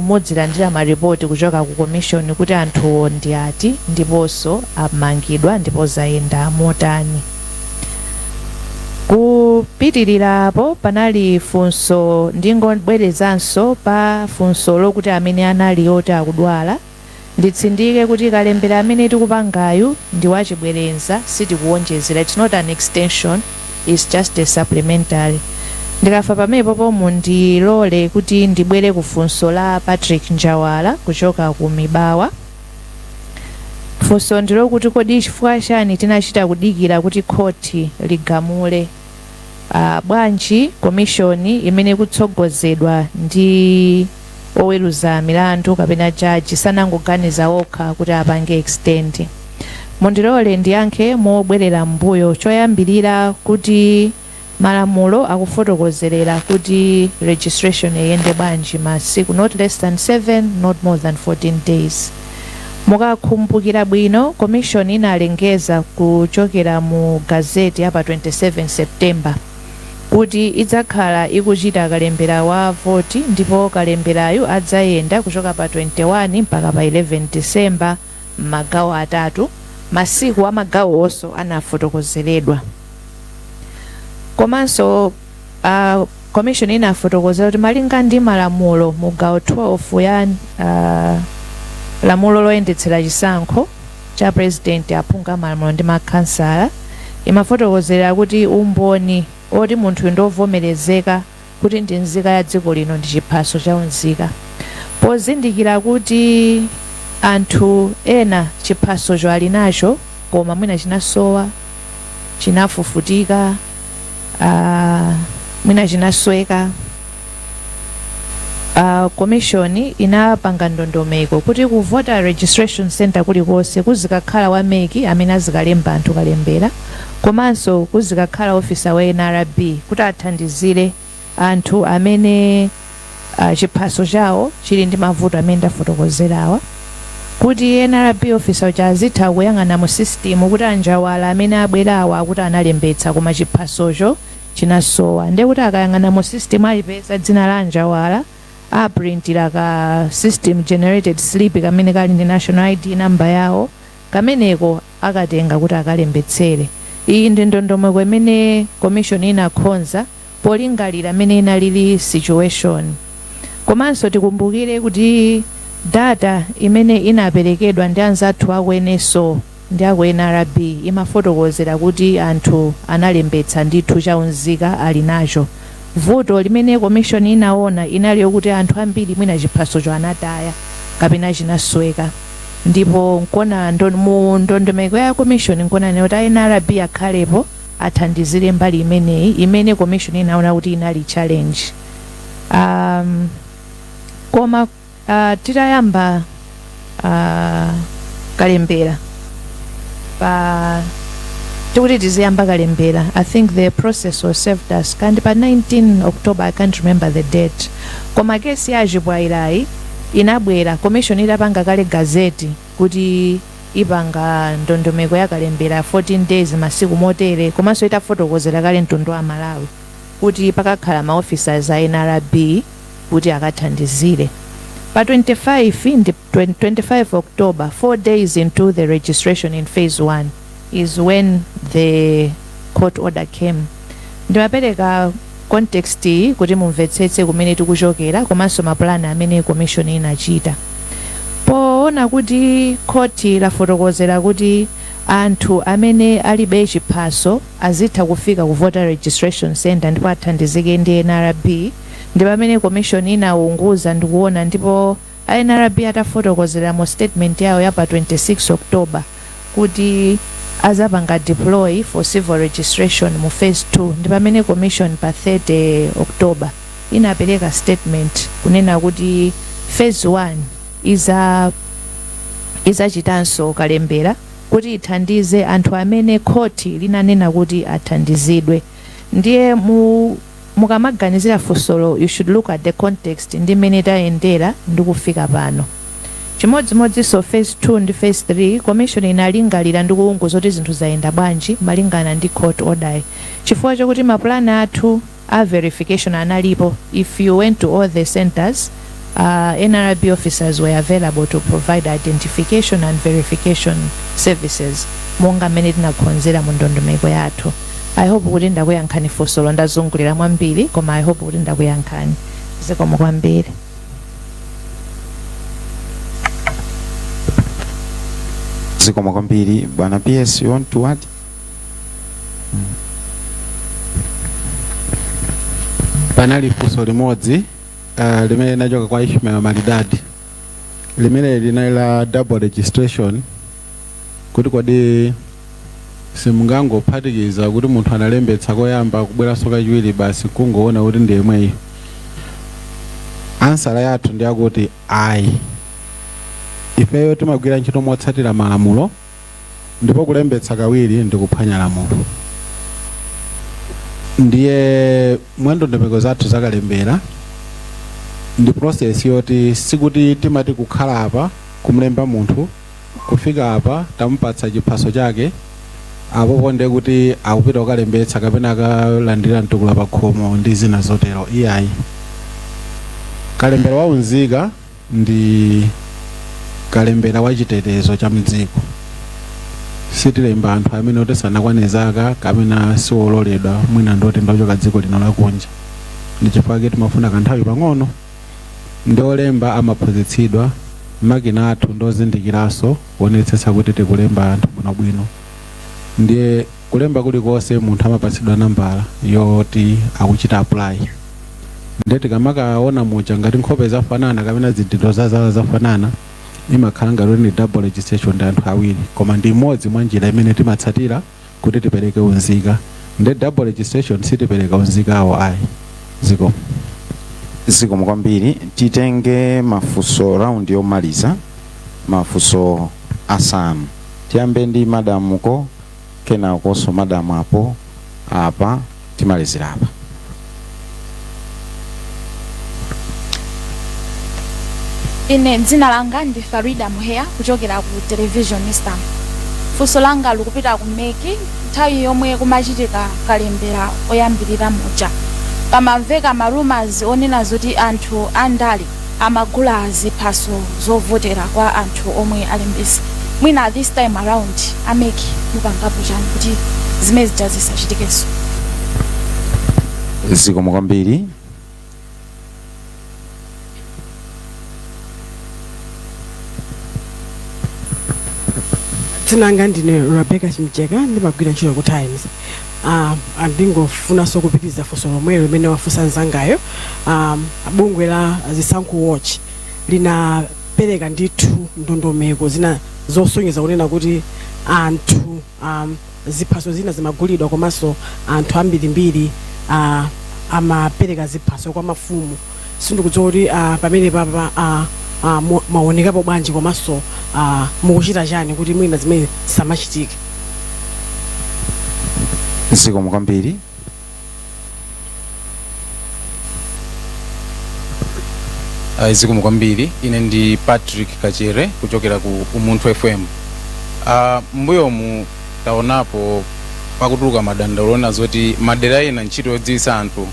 S3: mudzilandira maripoti kuchoka ku commission kuti anthuwo ndi ati ndiponso amangidwa ndipo zayenda motani. Kupitirirapo panali funso, ndingobwerezanso pa funso lokuti amene anali oti akudwala. Nditsindike kuti kalembera amene tikupangayu ndi wachibwerenza, sitikuwonjezera, it's not an extension, it's just a supplementary. Ndikafa pamenepo mundilole kuti ndibwere ku funso la Patrick Njawala kuchoka ku Mibawa. Funso ndilo kuti kodi chifukwa chani tinachita kudikira kuti khoti ligamule bwanji komishoni imene kutsogozedwa ndi oweruza milandu kapena jaji sanangoganiza okha kuti apange extend. Mundilole ndiyankhe mobwerera mbuyo. Choyambirira kuti malamulo akufotokozerera kuti registration yende bwanji masiku not less than 7, not more than 14 days. Mukakumbukira bwino commission inalengeza kuchokera mu gazeti apa 27 September kuti idzakhala ikuchita kalembera wa voti, ndipo kalemberayu adzayenda kuchoka pa 21 mpaka pa 11 December magawo atatu. Masiku amagawo onso anafotokozeredwa. Komanso commission inafotokozera kuti malinga ndi malamulo mu gawo 12 ya lamulo loyendetsera chisankho cha president aphunga malamulo ndi makhansala, imafotokozera kuti umboni oti munthu ndovomerezeka kuti ndi nzika ya dziko lino ndi chiphaso cha unzika. Pozindikira kuti anthu ena chiphasocho ali nacho koma mwina chinasowa, chinafufutika, mwina chinasweka, commission inapanga ndondomeko kuti ku voter registration center kulikonse kuzikakhala wa MEC amene azikalemba anthu kalembera, komanso kuzikakhala officer wa NRB kuti athandizire anthu amene chiphaso chawo chili ndi mavuto amene ndafotokozerawa, kuti NRB officer uja azitha kuyang'ana mu system kuti Anjawala amene abwerawa kuti analembetsa koma chiphasocho chinasowa, ndiye kuti akayang'ana mu system alipeza dzina la Anjawala aprintira ka system generated slip kamene kali ndi national ID number yawo, kameneko akatenga kuti akalembetsere. Iyi ndi ndondomeko imene commission inakhonza polingalira amene inalili situation. Komanso tikumbukire kuti data imene inaperekedwa ndi anzathu aku NSO ndi aku NRB imafotokozera kuti anthu analembetsa ndithu chaunzika ali nacho. Voto limene commission inaona inali yokuti anthu ambiri mwina chiphasocho anataya kapena chinasweka, ndipo nkona mu ndondomeko ya commission nkona ne kuti NRB akhalepo athandizire mbali imeneyi imene commission inaona kuti inali challenge. Koma titayamba kalembera pa tikuti tiziyamba kalembera, I think the process was served us kandi pa 19 October, I can't remember the date. Koma kesi ya Jibwairayi inabwera commission itapanga kale gazeti kuti ipanga ndondomeko ya kalembera 14 days masiku motere, komanso itafotokozera kale mtundu wa Malawi kuti pakakhala ma officers a NRB kuti akathandizire. Pa 25 October, 4 days into the registration in phase 1 is when the court order came. Ndimapereka context iyi kuti mumvetsetse kumene tikuchokera komanso mapulani amene commission inachita. Poona kuti khoti lafotokozera kuti anthu amene alibe chiphaso azitha kufika ku voter registration center ndipo athandizike ndi NRB, ndipo amene commission inaunguza ndikuona, ndipo NRB atafotokozera mu statement yawo ya pa 26 October kuti azapanga deploy for civil registration mu phase 2, ndipo amene commission pa 30 October inapereka statement kunena kuti phase 1 izachitanso kalembera kuti ithandize anthu amene khoti linanena kuti athandizidwe. Ndiye mukamaganizira funsolo, you should look at the context ndi mmene tayendera ndi kufika pano. Chimodzimodzinso phase 2 ndi phase 3 commission inalingalira ndi kuunguza kuti zinthu zayenda bwanji malingana ndi court order, chifukwa chokuti mapulani athu a verification analipo. If you went to all the centers, NRB officers were available to provide identification and verification services monga mmene tinakhonzera mu ndondomeko yathu. I hope kuti ndakuyankhani funsolo, ndazungulira mwambiri koma I hope kuti ndakuyankhani. Zikomo kwambiri.
S1: Zikomo kwambiri. Bwana PS, you want to add?
S5: Panali funso limodzi limene linachoka kwa Ishmael Malidadi, limene linali double registration, kuti kodi simungangophatikiza kuti munthu analembetsa koyamba kubweranso kachiwiri basi kungoona kuti ndi yemweyo. Ansala yathu ndi akuti ayi, ifeyo timagwira ntchito motsatira malamulo, ndipo kulembetsa kawiri ndi kuphwanya lamulo. Ndiye mwendondomeko zathu zakalembera ndi process yoti sikuti timati kukhala apa kumlemba munthu kufika apa tamupatsa chiphaso chake apopo ndiye kuti akupita kukalembetsa kapena akalandira mtukula pa khomo ndi zina zotero. Iyayi, kalembera waunzika ndi kalembera wachitetezo cha mdziko. Sitilemba anthu amene oti sanakwane zaka kapena siwololedwa mwina ndoti ndochoka dziko lino lakunja. Ndi chifukwa timafuna kanthawi pang'ono. Ndi olemba amaphunzitsidwa, makina athu ndozindikiranso kuonetsetsa kuti tikulemba anthu bwinobwino. Ndiye kulemba kulikonse munthu amapatsidwa nambala yoti akuchita apply. Ndiye tikamakaona muja ngati nkhope zafanana kapena zidindo zazala zafanana, imakhala ngati ni double registration ndi anthu awiri, koma ndi imodzi mwa njira imene timatsatira kuti tipereke unzika. Ndi double registration sitipereka unzika awo ayi. Zikomo.
S1: Zikomo kwambiri. Titenge mafunso round yomaliza, mafunso asanu. Tiyambe ndi madamu ko, kena koso madamu apo apa timalizira apa.
S9: Ine dzina langa ndi Farida Muheya kuchokera ku television Eastern. Funso langa likupita ku MEC nthawi yomwe kumachitika kalembera oyambirira muja. Pamamveka rumors onena zoti anthu andale amagula ziphaso zovotera kwa anthu omwe alembesa. Mwina this time around MEC mupangapo chani kuti zimene zisachitikeso.
S1: Zikomo kwambiri.
S10: Tinanga ndine Rebecca Chimcheka ndimagwira ntchito ku Times. Andingofuna kupitiriza funso lomwe limene wafunsa nzangayo. Bungwe la Zisankho Watch linapereka ndithu ndondomeko zina zosonyeza kunena kuti anthu ziphaso zina zimagulidwa komanso anthu ambirimbiri amapereka ziphaso kwa mafumu. Sindikudziwa kuti pamene papa maonekapo bwanji komanso mukuchita chani kuti mwina zimene samachitike.
S1: Zikomo kwambiri.
S11: Zikomo kwambiri. Ine ndi Patrick Kachere kuchokera ku Umunthu FM. Mbuyo mu taonapo pakutuluka madandaulo zoti madera ena ntchito yodziwitsa anthu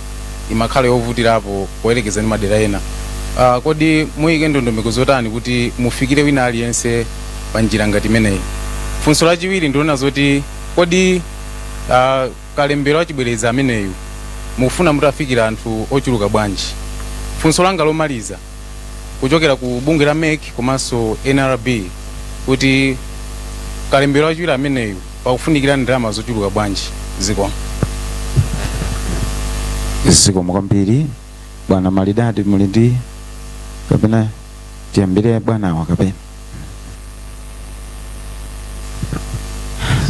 S11: imakhala yovutirapo poyerekeza ndi madera ena. Kodi muyike ndondomeko zotani kuti mufikire wina aliyense pa njira ngati imeneyi? Funso lachiwiri ndiona zoti kodi kalembera wachibwereza ameneyu mukufuna mutafikira anthu ochuluka bwanji. Funso langa lomaliza kuchokera ku bungwe la MEC komanso NRB kuti kalembera wachiwiri ameneyu pakufunikira ndalama zochuluka bwanji. Zikomo.
S1: Zikomo kwambiri. Bwana Malidadi mulindi kapena tiyambire bwana wakapena.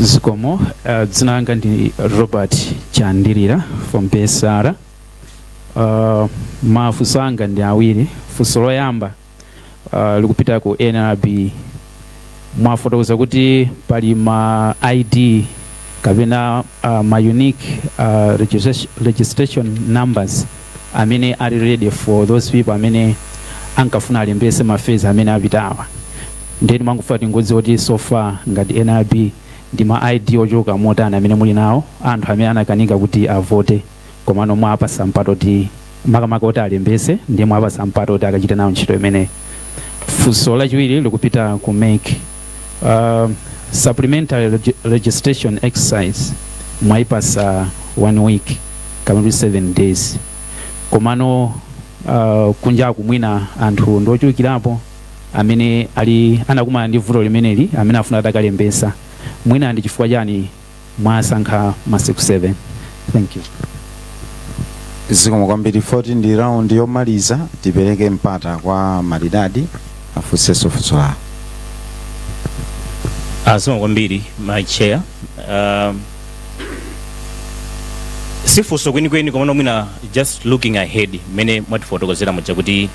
S12: Zikomo, dzina langa ndi Robert Chandirira from PSR. Mafunso anga ndi awiri. Funso loyamba likupita ku NRB. Mwafotokoza kuti pali ma ID kapena ma unique registration numbers amene are ready for those people amene ankafuna alembese mafezi amene apitawa. Ndeni mangufuna tingodziwa kuti so far ngati NRB ndi ma ID ochoka motani amene muli nawo anthu amene anakanika kuti avote komano mwapasa mpato kuti makamaka oti alembese ndiye mwapasa mpato kuti akachita nawo ntchito imene. Funso lachiwiri likupita ku MEC. Supplementary registration exercise mwaipasa 1 week kamili 7 days komano kunja kumwina anthu ndochulukirapo amene anakumana ndi vuto limeneli amene afuna atakalembesa mwina ndi chifukwa chani mwasankha masiku 7. Thank you.
S1: Zikomo kwambiri. 14 ndi round yomaliza tipereke mpata kwa Malidadi afunsenso funso lawo.
S7: Zikomo kwambiri my chair. Sifunso kwenikweni komano mwina just looking ahead mene mwatifotokozera muja kuti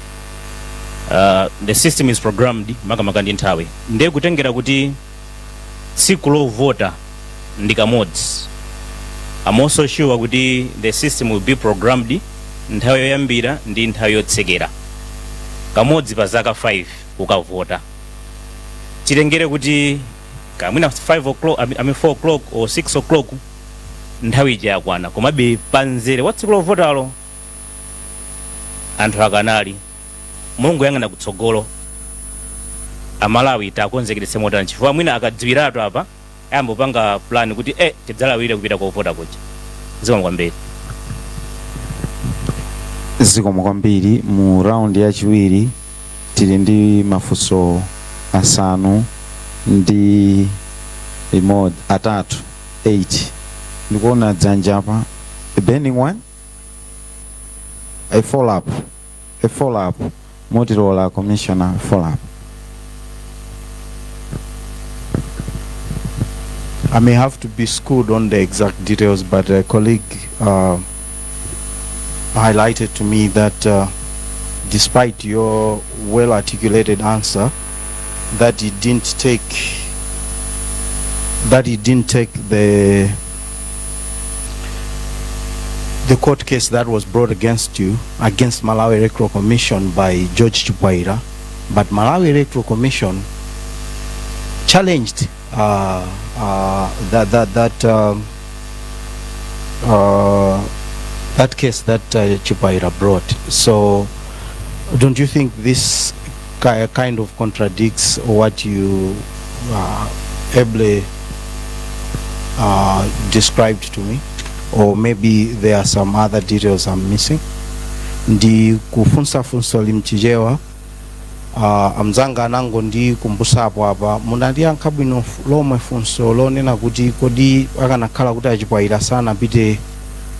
S7: the system is programmed makamaka ndi nthawi ndiye kutengera kuti tsiku lovota ndi kamodzi. I'm also sure kuti the system will be programmed nthawi yoyambira ndi nthawi yotsekera kamodzi pa zaka 5 ukavota. Titengere kuti kamwina 5 o'clock, 4 o'clock or 6 o'clock nthawi ija yakwana komabe panzere wa tsiku lovotalo anthu akanali Mulungu yang'ana kutsogolo Amalawi takonzekeretse motani chifukwa mwina akadziwiratu apa ayamba panga plan kuti tidzalawire kupita kovota kuja. Zikomo kwambiri.
S1: Zikomo kwambiri. Mu round yachiwiri tili ndi mafunso asanu ndi imodzi atatu 8. Ndikuona dzanja apa. A burning one. A follow up. Motirola commissioner follow up.
S8: I may have to be schooled on the exact details, but a colleague highlighted to me that despite your well-articulated answer, that he didn't take the court case that was brought against you, against Malawi Electoral Commission by George Chipaira, but Malawi Electoral Commission challenged that case that Chipaira brought. So, don't you think this kind of contradicts what you ably described to me? Or maybe there are some other details I'm missing? Ndi kufunsa funso limchijewa amzanga nango ndi kumbusapo apa munaliyankha bwino lomwe funso lonena kuti kodi akanakhala kuti Chipaira sana pite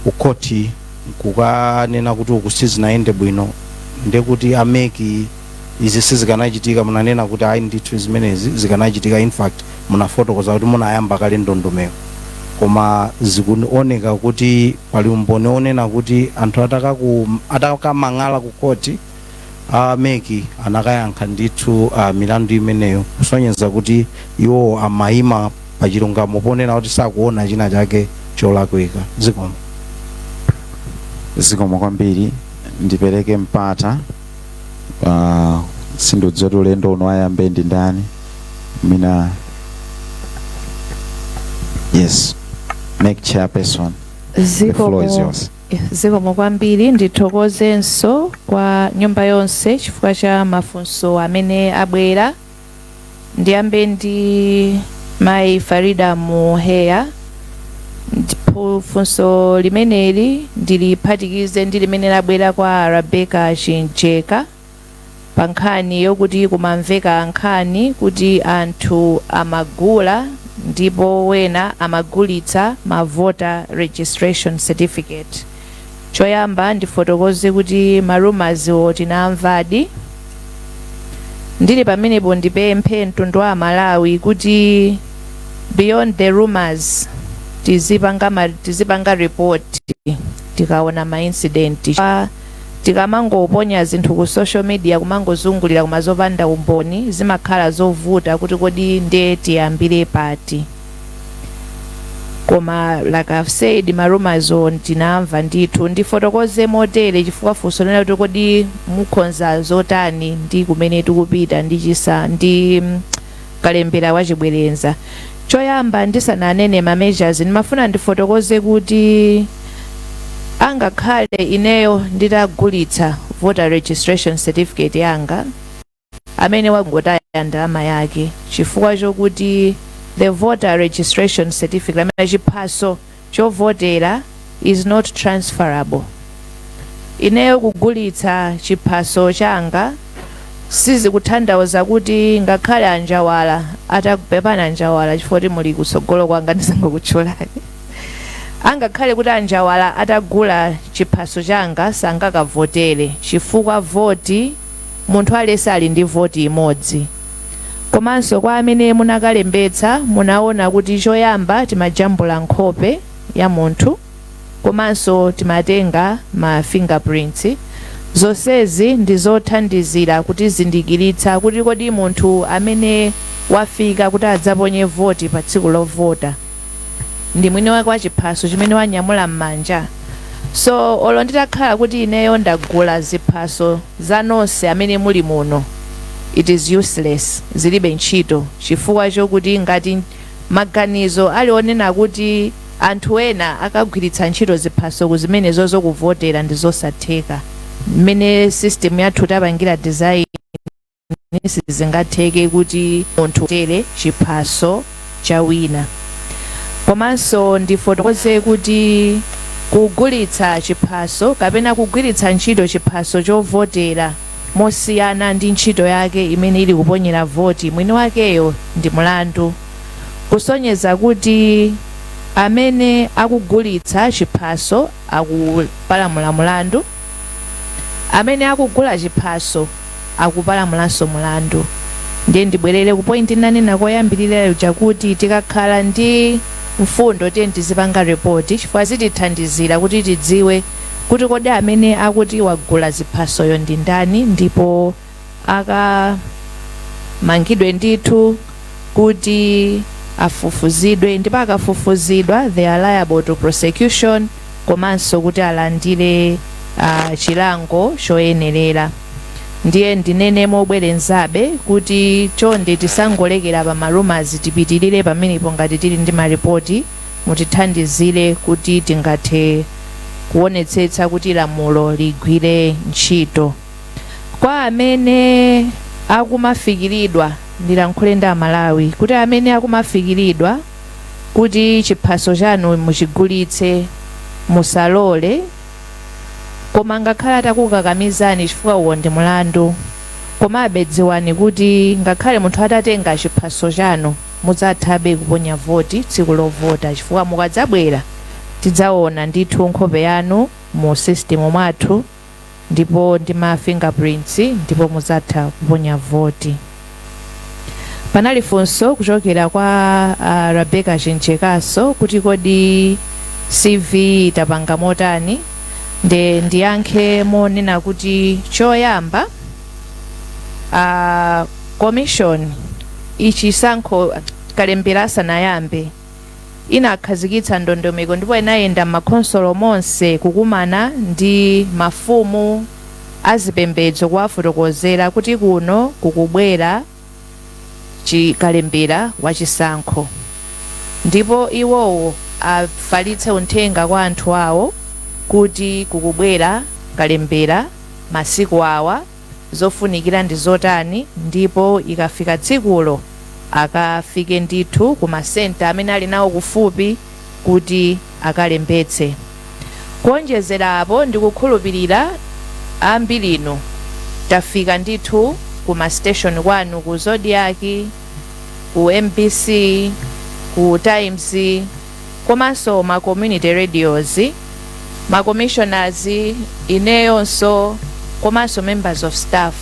S8: ukoti kukanena kuti ukusizinaende bwino nde kuti ameki izi sizikanachitika munanena kuti ayi ndithu zimenezi zikanachitika. In fact munafotokoza kuti munayamba kale ndondomeko koma zikuoneka kuti pali umboni onena kuti anthu atakamang'ala ku koti ameki anakayankha ndithu milandu imeneyo kusonyeza kuti iwo amayima pachilungamo ponena kuti sakuona china chake cholakwika. Zikomo.
S1: Zikomo kwambiri. Ndipereke mpata sindodziwa ulendo uno ayambe ndi ndani mina. Yes, MEC chairperson. The floor is yours.
S3: Zikomo kwambiri. Ndithokozenso kwa nyumba yonse chifukwa cha mafunso amene abwera. Ndiyambe ndi Mai Farida Muheya ndipo funso limeneli ndiliphatikize ndi limene labwera kwa Rebecca Chincheka pa nkhani yokuti kumamveka nkhani kuti anthu amagula ndipo wena amagulitsa ma voter registration certificate. Choyamba ndifotokoze kuti rumors tinamvadi ndili pamenepo ndipemphe mtundu wa Malawi kuti beyond the rumors tizipanga report tikaona ma incident tikamangoponya zinthu ku social media kumangozungulira kumazopanda umboni zimakhala zovuta kuti kodi nde tiyambire pati. Koma like I've said rumors tinamva ndithu ndifotokoze motere chifukwa funso lina kuti kodi mukhonza zotani ndi kumene tikupita ndi kalembera wachibwerenza. Choyamba ndisananene ma measures ndimafuna ndifotokoze kuti angakhale ineyo nditagulitsa voter registration certificate yanga amene wangotaya ndalama yake chifukwa chokuti the voter registration certificate amene chiphaso chovotera is not transferable. Ineyo kugulitsa chiphaso changa sizikutanthauza kuti ngakhale anjawala atakupepana anjawala chifukwa muli kutsogolo kwanga ndisangokutchulani angakhale kuti anjawala atagula chiphaso changa sangakavotere chifukwa voti munthu aliyense ali ndi voti imodzi. Komanso kwa amene munakalembetsa munaona kuti choyamba timajambula nkhope ya munthu komanso timatenga ma fingerprints. Zonsezi ndizothandizira kuti zindikiritsa kuti kodi munthu amene wafika kuti adzaponye voti pa tsiku lovota ndi mwini wake wa chiphaso chimene wanyamula m'manja. So olo nditakhala kuti ineyo ndagula ziphaso za nonse amene muli muno it is useless, zilibe ntchito chifukwa chokuti ngati maganizo alionena kuti anthu ena akagwiritsa ntchito ziphaso kuzimenezo zokuvotera ndi zosatheka. Mmene system yathu tapangira design sizingatheke kuti munthu tere chiphaso cha wina. Komanso ndifotokoze kuti kugulitsa chiphaso kapena kugwiritsa ntchito chiphaso chovotera mosiyana ndi ntchito yake imene ili kuponyera voti mwini wakeyo ndi mlandu. Kusonyeza kuti amene akugulitsa chiphaso akupalamula mlandu, amene akugula chiphaso akupalamulanso mlandu. Ndiye ndibwerere ku point nanena koyambirira chakuti tikakhala ndi mfundo tizipanga report chifukwa zitithandizira kuti tidziwe kuti kodi amene akuti wagula ziphasoyo ndi ndani ndipo akamangidwe ndithu kuti afufuzidwe ndipo akafufuzidwa they are liable to prosecution komanso kuti alandire chilango choyenerera. Ndiye ndinene mobwerenzabe kuti chonde tisangolekera pa marumazi tipitirire pamenepo ngati tili ndi maripoti mutithandizire kuti tingathe kuonetsetsa kuti lamulo ligwire ntchito. Kwa amene akumafikiridwa ndilankhule ndi Malawi kuti amene akumafikiridwa kuti chiphaso chanu muchigulitse musalole koma ngakhala atakukakamizani chifukwa uwo ndi mlandu komabe dziwani kuti ngakhale munthu atatenga chiphaso chanu mudzathabe kuponya voti tsiku lovota chifukwa mukadzabwera tidzaona ndithu nkhope yanu mu system mwathu ndipo ndi ma fingerprints ndipo mudzatha kuponya voti. Panali funso kuchokera kwa Rebecca Chinchekaso kuti kodi CV itapanga motani. Ndiyankhe monena kuti choyamba commission ichisankho kalembera asanayambe inakhazikitsa ndondomeko ndipo inayenda makonsolo monse kukumana ndi mafumu azipembedzo kuwafotokozera kuti kuno kukubwera chikalembera wachisankho ndipo iwowo afalitse uthenga kwa anthu awo kuti kukubwera kalembera masiku awa zofunikira ndi zotani ndipo ikafika tsikulo akafike ndithu ku masenta amene ali nawo kufupi kuti akalembetse. Kuonjezera apo ndikukhulupirira ambiri inu tafika ndithu ku ma station kwanu ku Zodiac, ku MBC, ku Times, komanso ma community radios, ma commissioners, ineyonso komanso members of staff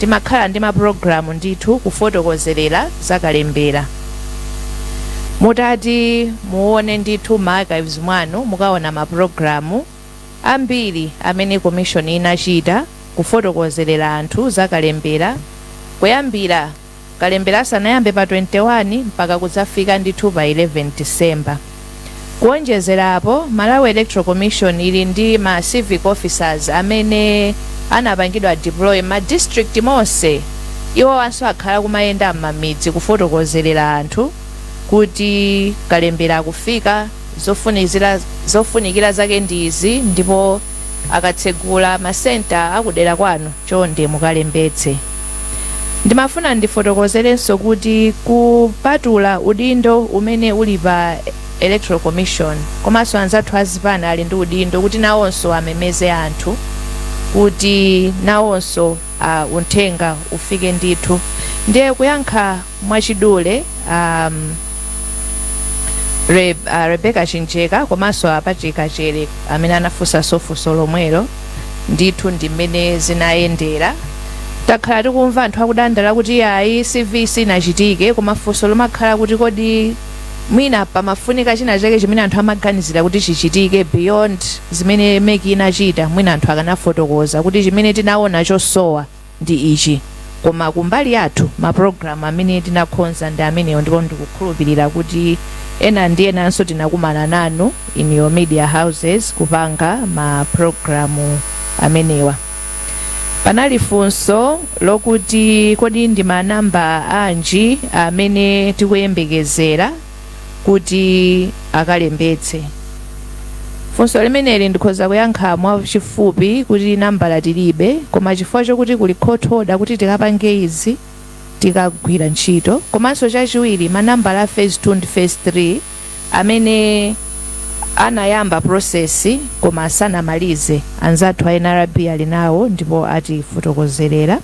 S3: timakhala ndi ma program ndithu kufotokozerera zakalembera. Mutati muone ndithu ma archives mwanu mukaona ma program ambiri amene commission inachita kufotokozerera anthu zakalembera, kuyambira kalembera sanayambe pa 21 mpaka kudzafika ndithu pa 11 December. Kuonjezerapo Malawi Electoral Commission ili ndi ma civic officers amene anapangidwa deploy ma district monse, iwo wanso akhala kumayenda m'mamidzi kufotokozerera anthu kuti kalembera kufika, zofunikira zake ndizi, ndipo akatsegula masenta akudera kwanu chonde mukalembetse. Ndimafuna ndifotokozerenso kuti kupatula udindo umene uli pa Electoral Commission, komanso anzathu azipana ali ndi udindo kuti nawonso amemeze anthu kuti nawonso uthenga ufike ndithu. Ndiye kuyankha mwachidule Rebecca Chincheka komanso apachika chere amene anafunsa sofunso lomwelo ndithu ndimene zinayendera. Takhala tikumva anthu akudandala kuti ayi CV inachitike, koma funso lomakhala kuti kodi mwina pamafunika china chake chimene anthu amaganizira kuti chichitike beyond zimene MEC inachita, mwina anthu akanafotokoza kuti chimene tinaona chosowa ndi ichi, koma kumbali yathu ma program amene tinakhonza ndi amenewo, ndipo ndikukhulupirira kuti ena ndi enanso tinakumana nanu in your media houses kupanga ma programu amenewa. Panali funso lokuti kodi ndi manamba anji amene tikuyembekezera kuti akalembetse. Funso limeneli ndikhoza kuyankha mwachifupi kuti nambala tilibe, koma chifukwa chokuti kuli court order kuti tikapange izi tikagwira ntchito. Komanso chachiwiri manambala a phase 2 ndi phase 3 amene anayamba process koma sanamalize, anzathu a NRB ali nawo ndipo atifotokozerera.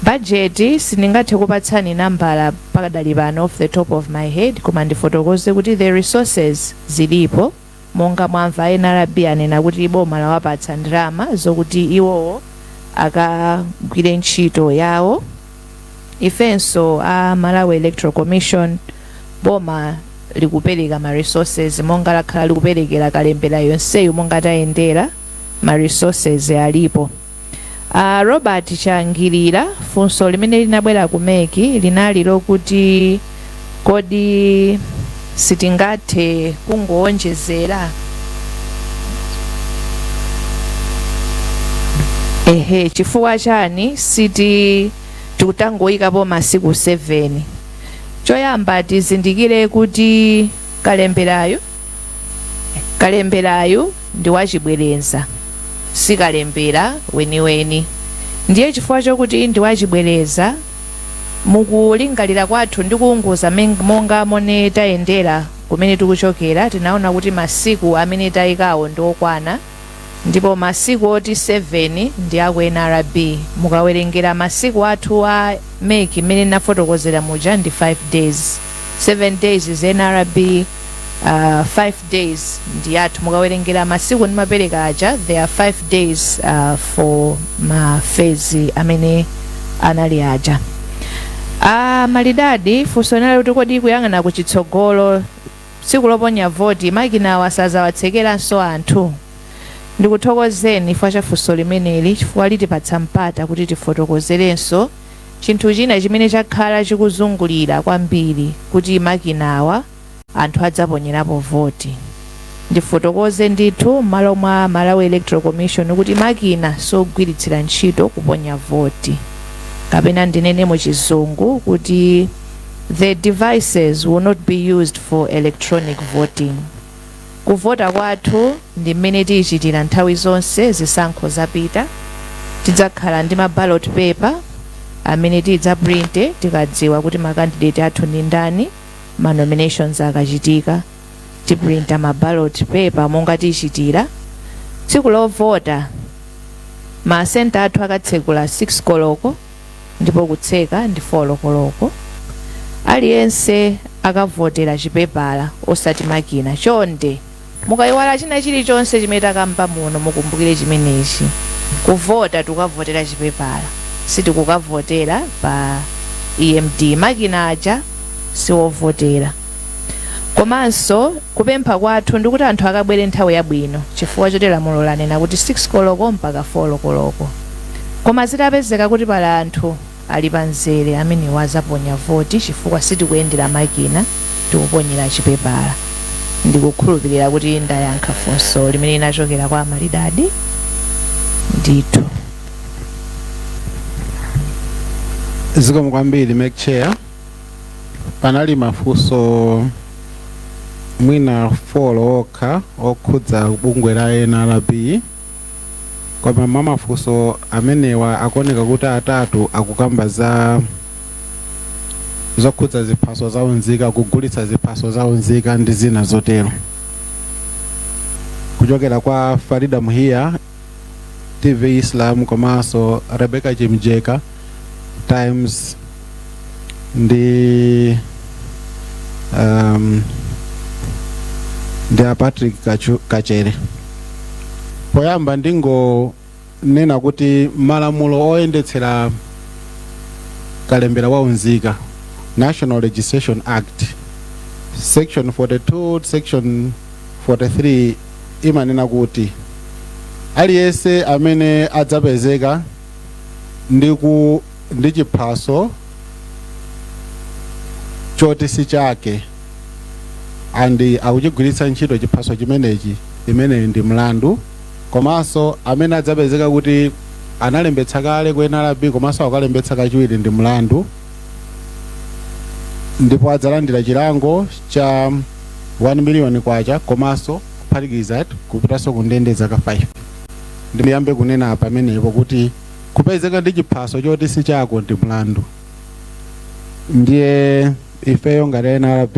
S3: Budget sindingathe kupatsani nambala pakadali pano off the top of my head, koma ndifotokoze kuti the resources zilipo, monga mwamva NRB anena kuti boma lawapatsa ndalama zokuti iwowo akagwire ntchito yawo. Ifenso a Malawi Electoral Commission boma likupereka ma resources monga lakhala likuperekera kalembera yonseyo monga tayendera ma resources alipo. Robert Changirira funso limene linabwera ku MEC linali lokuti kodi sitingathe kungoonjezera chifukwa chani siti tikutangoyikapo masiku 7. Choyamba tizindikire kuti kalemberayo ndi wachibwereza, si kalembera weniweni. Ndiye chifukwa chokuti ndi wachibwereza, mukulingalira kwathu ndi kuunguza monga mone tayendera kumene tikuchokera, tinaona kuti masiku amene tayikawo ndi okwana, ndipo masiku oti 7 ndi aku NRB. Mukawerengera masiku athu a MEC imene nafotokozera muja ndi 5 days, 7 days is NRB, 5 days ndi athu. Mukawerengera masiku ndi mapereka aja, there are 5 days for ma phase amene anali aja. Malidadi funso nali kuti kodi kuyang'ana kuchitsogolo tsiku loponya voti makina wasazawatsekeranso anthu. Ndikuthokozeni chifukwa cha funso limeneli, chifukwa litipatsa mpata kuti tifotokozerenso chinthu china chimene chakhala chikuzungulira kwambiri kuti makinawa anthu adzaponyerapo voti. Ndifotokoze ndithu m'malo mwa Malawi Electoral Commission kuti makina sogwiritsira ntchito kuponya voti, kapena ndinene mu chizungu kuti the devices will not be used for electronic voting. Kuvota kwathu ndi mmene tiyichitira nthawi zonse zisankho zapita. Tidzakhala ndi ma ballot paper amene tidzaprinte tikadziwa kuti makandidate athu ndi ndani, ma nominations akachitika. tiprinta ma ballot paper monga tichitira tsiku lovota masenta athu akatsegula 6 koloko ndipo kutseka ndi 4 lokoloko aliyense akavotera chipepala osati makina chonde mukayiwala china chilichonse chimene takamba muno mukumbukire chimenechi kuvota tukavotera chipepala sitikukavotera pa EMD makina aja siwovotera komanso kupempha kwathu ndikuti anthu akabwere nthawi yabwino chifukwa choti lamulo lanena kuti 6 koloko mpaka 4 lokoloko koma zitapezeka kuti pali anthu ali panzere amene wazaponya voti chifukwa sitikuyendera makina tikuponyera chipepala ndikukhulupirira kuti ndayankha funso limene linachokera kwa amalidadi ndithu.
S5: Zikomo kwambiri MEC chair. Panali mafunso mwina 4 okha okhudza bungwe la NRB koma mafunso amenewa akuoneka kuti atatu akukamba za zokhudza ziphaso za unzika kugulitsa ziphaso za unzika ndi zina zotero. Kuchokera kwa Farida Muhia TV Islam komanso Rebecca Chimjeka Times ndi ndi Patrick Kachere. Poyamba ndingo nena kuti malamulo oyendetsera kalembera wa unzika National Legislation Act Section 42 Section 43 imanena kuti aliyense amene adzapezeka ndi chiphaso choti si chake andi akuchigwiritsa ntchito chiphaso chimenechi imene ndi mlandu komanso amene adzapezeka kuti analembetsa kale ku NRB komanso akalembetsa kachiwiri ndi mlandu ndipo adzalandira chilango cha 1 million kwacha komanso kuphatikiza kupitanso ku ndende zaka 5. Ndiyambe kunena pamenepo kuti kupezeka ndi chiphaso choti si chako ndi mlandu. Ndiye ifeyo ngati NRB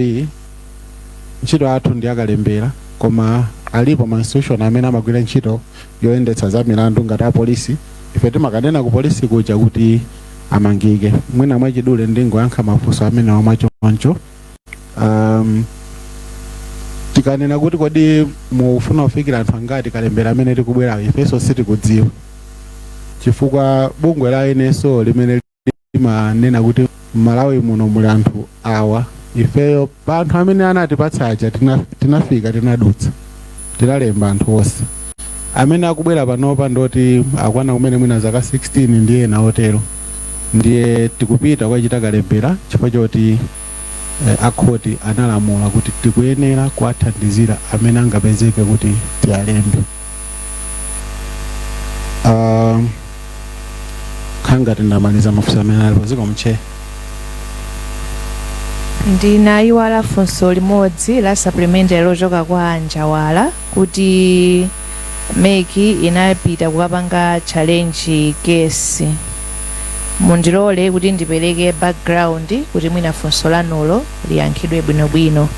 S5: ntchito athu ndi akalembera koma alipo ma institution amene amagwira ntchito yoyendetsa za milandu ngati apolisi. Ife timakanena ku polisi kuja kuti amangike mwina mwachidule ndingoyankha mafunso amene wamachoncho. Tikanena kuti kodi mufuna kufikira anthu angati kalembera amene tikubwera ifeso sitikudziwa chifukwa bungwe la NSO limene limanena kuti Malawi muno muli anthu awa ifeyo pa anthu amene anatipatsa aja tinafika tinadutsa tinalemba anthu onse amene akubwera panopa ndoti akwana kumene mwina zaka 16 ndiye na otero ndiye tikupita kwachita kalembera chifukwa choti akhoti analamula kuti tikuyenera kuwathandizira amene angapezeke kuti tialembe. Khanga tindamaliza mafunso amene alipo. Zikomo chair.
S3: Ndinayiwala funso limodzi la supplementary lochoka kwa Anjawala kuti MEC inapita kukapanga challenge case. Mundilole kuti ndipereke background kuti mwina funso lanulo liyankhidwe bwinobwino.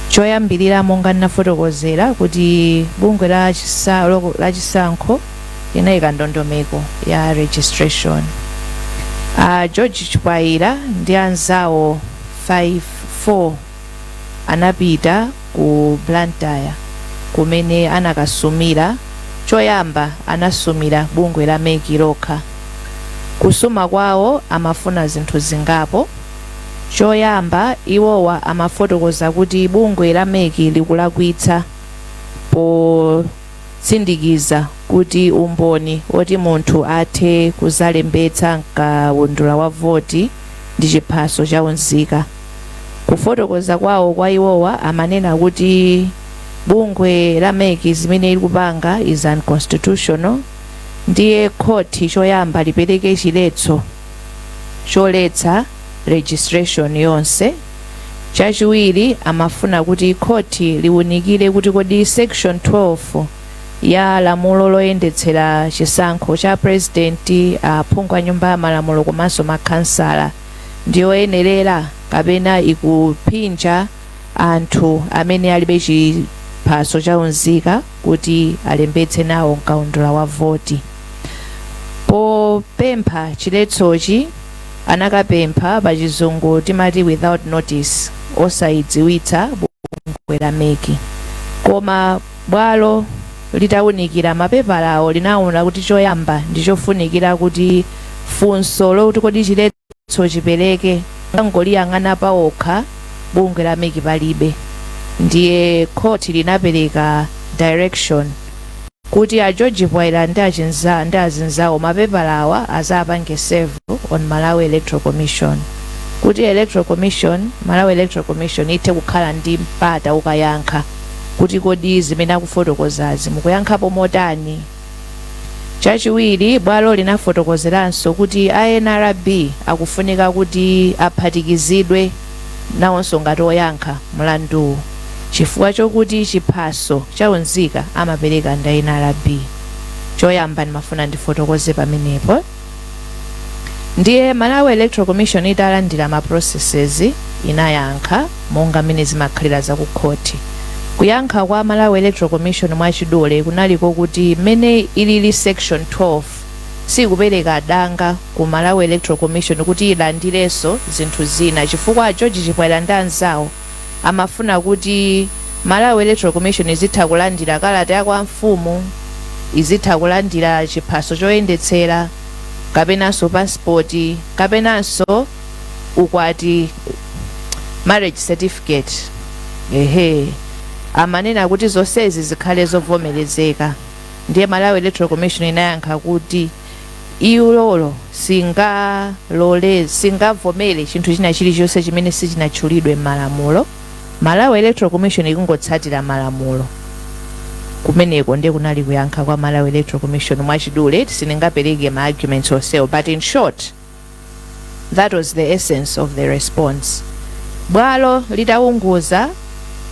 S3: Choyambirira monga ndinafotokozera kuti bungwe la chisankho linayika ndondomeko ya registration. George Chipwaira ndi anzawo 5-4 anapita ku Blantyre kumene anakasumira. Choyamba anasumira bungwe la MEC lokha. Kusuma kwawo amafuna zinthu zingapo. Choyamba iwowa amafotokoza kuti bungwe la MEC likulakwitsa potsindikiza kuti umboni woti munthu athe kuzalembetsa mkaundula wa voti ndi chiphaso cha unzika. Kufotokoza kwawo kwa iwowa amanena kuti bungwe la MEC zimene likupanga is unconstitutional. Ndiye khoti choyamba lipereke chiletso choletsa registration yonse. Chachiwiri amafuna kuti khoti liwunikire kuti kodi section 12 ya lamulo loyendetsera chisankho cha president, aphungu a nyumba ya malamulo komanso makhansala ndiyoyenerera kapena ikuphinja anthu amene alibe chiphaso chaunzika kuti alembetse nawo mkaundula wa voti. Popempha chiletsochi anakapempha pachizungu timati without notice, osayidziwitsa bungwe la MEC. Koma bwalo litawunikira mapepalawo linaona kuti choyamba ndichofunikira kuti funso lokuti kodi chiletso chipereke ngangoliyang'ana pawokha bungwe la MEC palibe. Ndiye court linapereka direction kuti a George Bwaira ndi azinzawo mapepalawa azapange serve on Malawi Electoral Commission, kuti Malawi Electoral Commission ithe kukhala ndi mpata ukayankha kuti kodi zimene akufotokozazi mukuyankhapo motani. Chachiwiri, bwalo linafotokozeranso kuti a NRB akufunika kuti aphatikizidwe nawonso ngati oyankha mlandu, chifukwa chokuti chiphaso chaunzika amapereka ndi NRB. Choyamba ndimafuna ndifotokoze pamenepo. Ndiye Malawi Electoral Commission italandira ma processes inayankha monga mmene zimakhalira za ku court. Kuyankha kwa Malawi Electoral Commission mwachidule kunaliko kuti mmene ilili section 12 sikupereka danga ku Malawi Electoral Commission kuti ilandireso zinthu zina, chifukwa a George Bwaira ndi anzawo amafuna kuti Malawi Electoral Commission izitha kulandira kalata ya kwa mfumu, izitha kulandira chiphaso choyendetsera, kapenanso passport, kapenanso ukwati marriage certificate. Amanena kuti zonsezi zikhale zovomerezeka. Ndiye Malawi Electoral Commission inayankha kuti iulolo singavomere chinthu china chilichonse chimene sichinatchulidwe m'malamulo. Malawi Electoral Commission ikungotsatira malamulo. Kumeneko ndiye kunali kuyankha kwa Malawi Electoral Commission mwachidule, siningapereke ma arguments onsewo, but in short that was the essence of the response. Bwalo litaunguza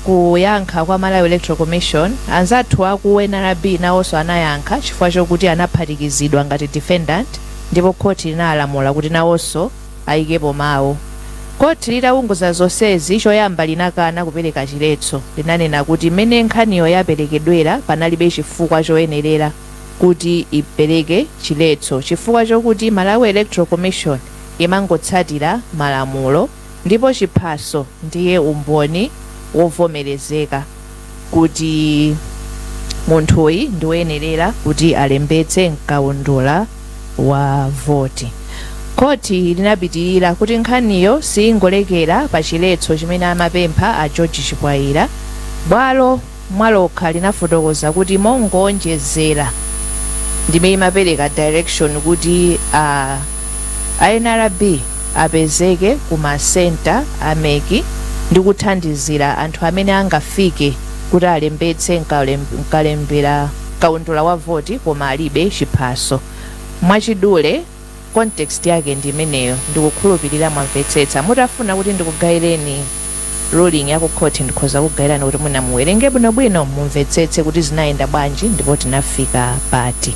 S3: kuyankha kwa Malawi Electoral Commission, anzathu aku NRB nawonso anayankha chifukwa chokuti anaphatikizidwa ngati defendant, ndipo court inalamula kuti nawonso ayikepo mawu. Court litaunguza zonsezi, choyamba linakana kupereka chiletso, linanena kuti mmene nkhaniyo yaperekedwera panalibe chifukwa choyenerera kuti ipereke chiletso, chifukwa chokuti Malawi Electoral Commission imangotsatira malamulo, ndipo chiphaso ndiye umboni wovomerezeka kuti munthuyi ndi woyenerera kuti alembetse mkaundula wa voti. Koti linapitirira kuti nkhaniyo singolekera pa chiletso chimene amapempha a George Bwaira. Bwalo mwalokha linafotokoza kuti mongonjezera ndime imapereka direction kuti a NRB apezeke kuma center a MEC ndi kuthandizira anthu amene angafike kuti alembetse mkalembera kaundula wa voti koma alibe chiphaso. Mwachidule context yake ndi imeneyo, ndikukhulupirira mwamvetsetsa. Mutafuna kuti ndikugayireni ruling ya ku court ndikhoza kugayirani kuti mwina muwerenge bwinobwino mumvetsetse kuti zinayenda bwanji ndipo tinafika pati.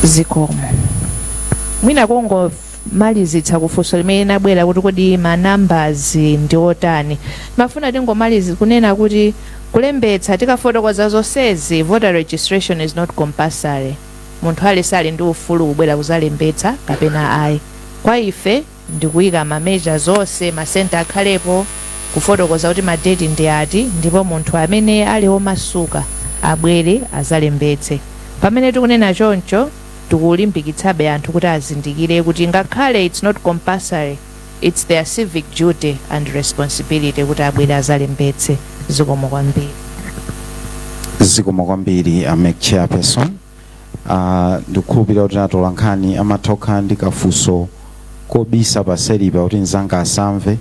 S3: Zikomo. Mwina kongo malizitsa kufunso limene nabwera kuti kodi ma numbers ndi otani. Mafuna tingomalizi kunena kuti kulembetsa tikafotokoza zonsezi, voter registration is not compulsory. Munthu alisali ndi ufulu kubwera kuzalembetsa kapena ayi. Kwa ife ndikuyika ma measures zonse, ma center akhalepo, kufotokoza kuti ma date ndi ati, ndipo munthu amene ali omasuka abwere azalembetse. Pamene tikunena choncho tikulimbikitsabe anthu kuti azindikire kuti ngakhale it's not compulsory, it's their civic duty and responsibility kuti abwere azalembetse. Zikomo kwambiri.
S1: Zikomo kwambiri MEC chairperson. Ndikukhulupirira kuti atola nkhani amatokha ndi kafunso kobisa paselipa kuti nzanga asamve,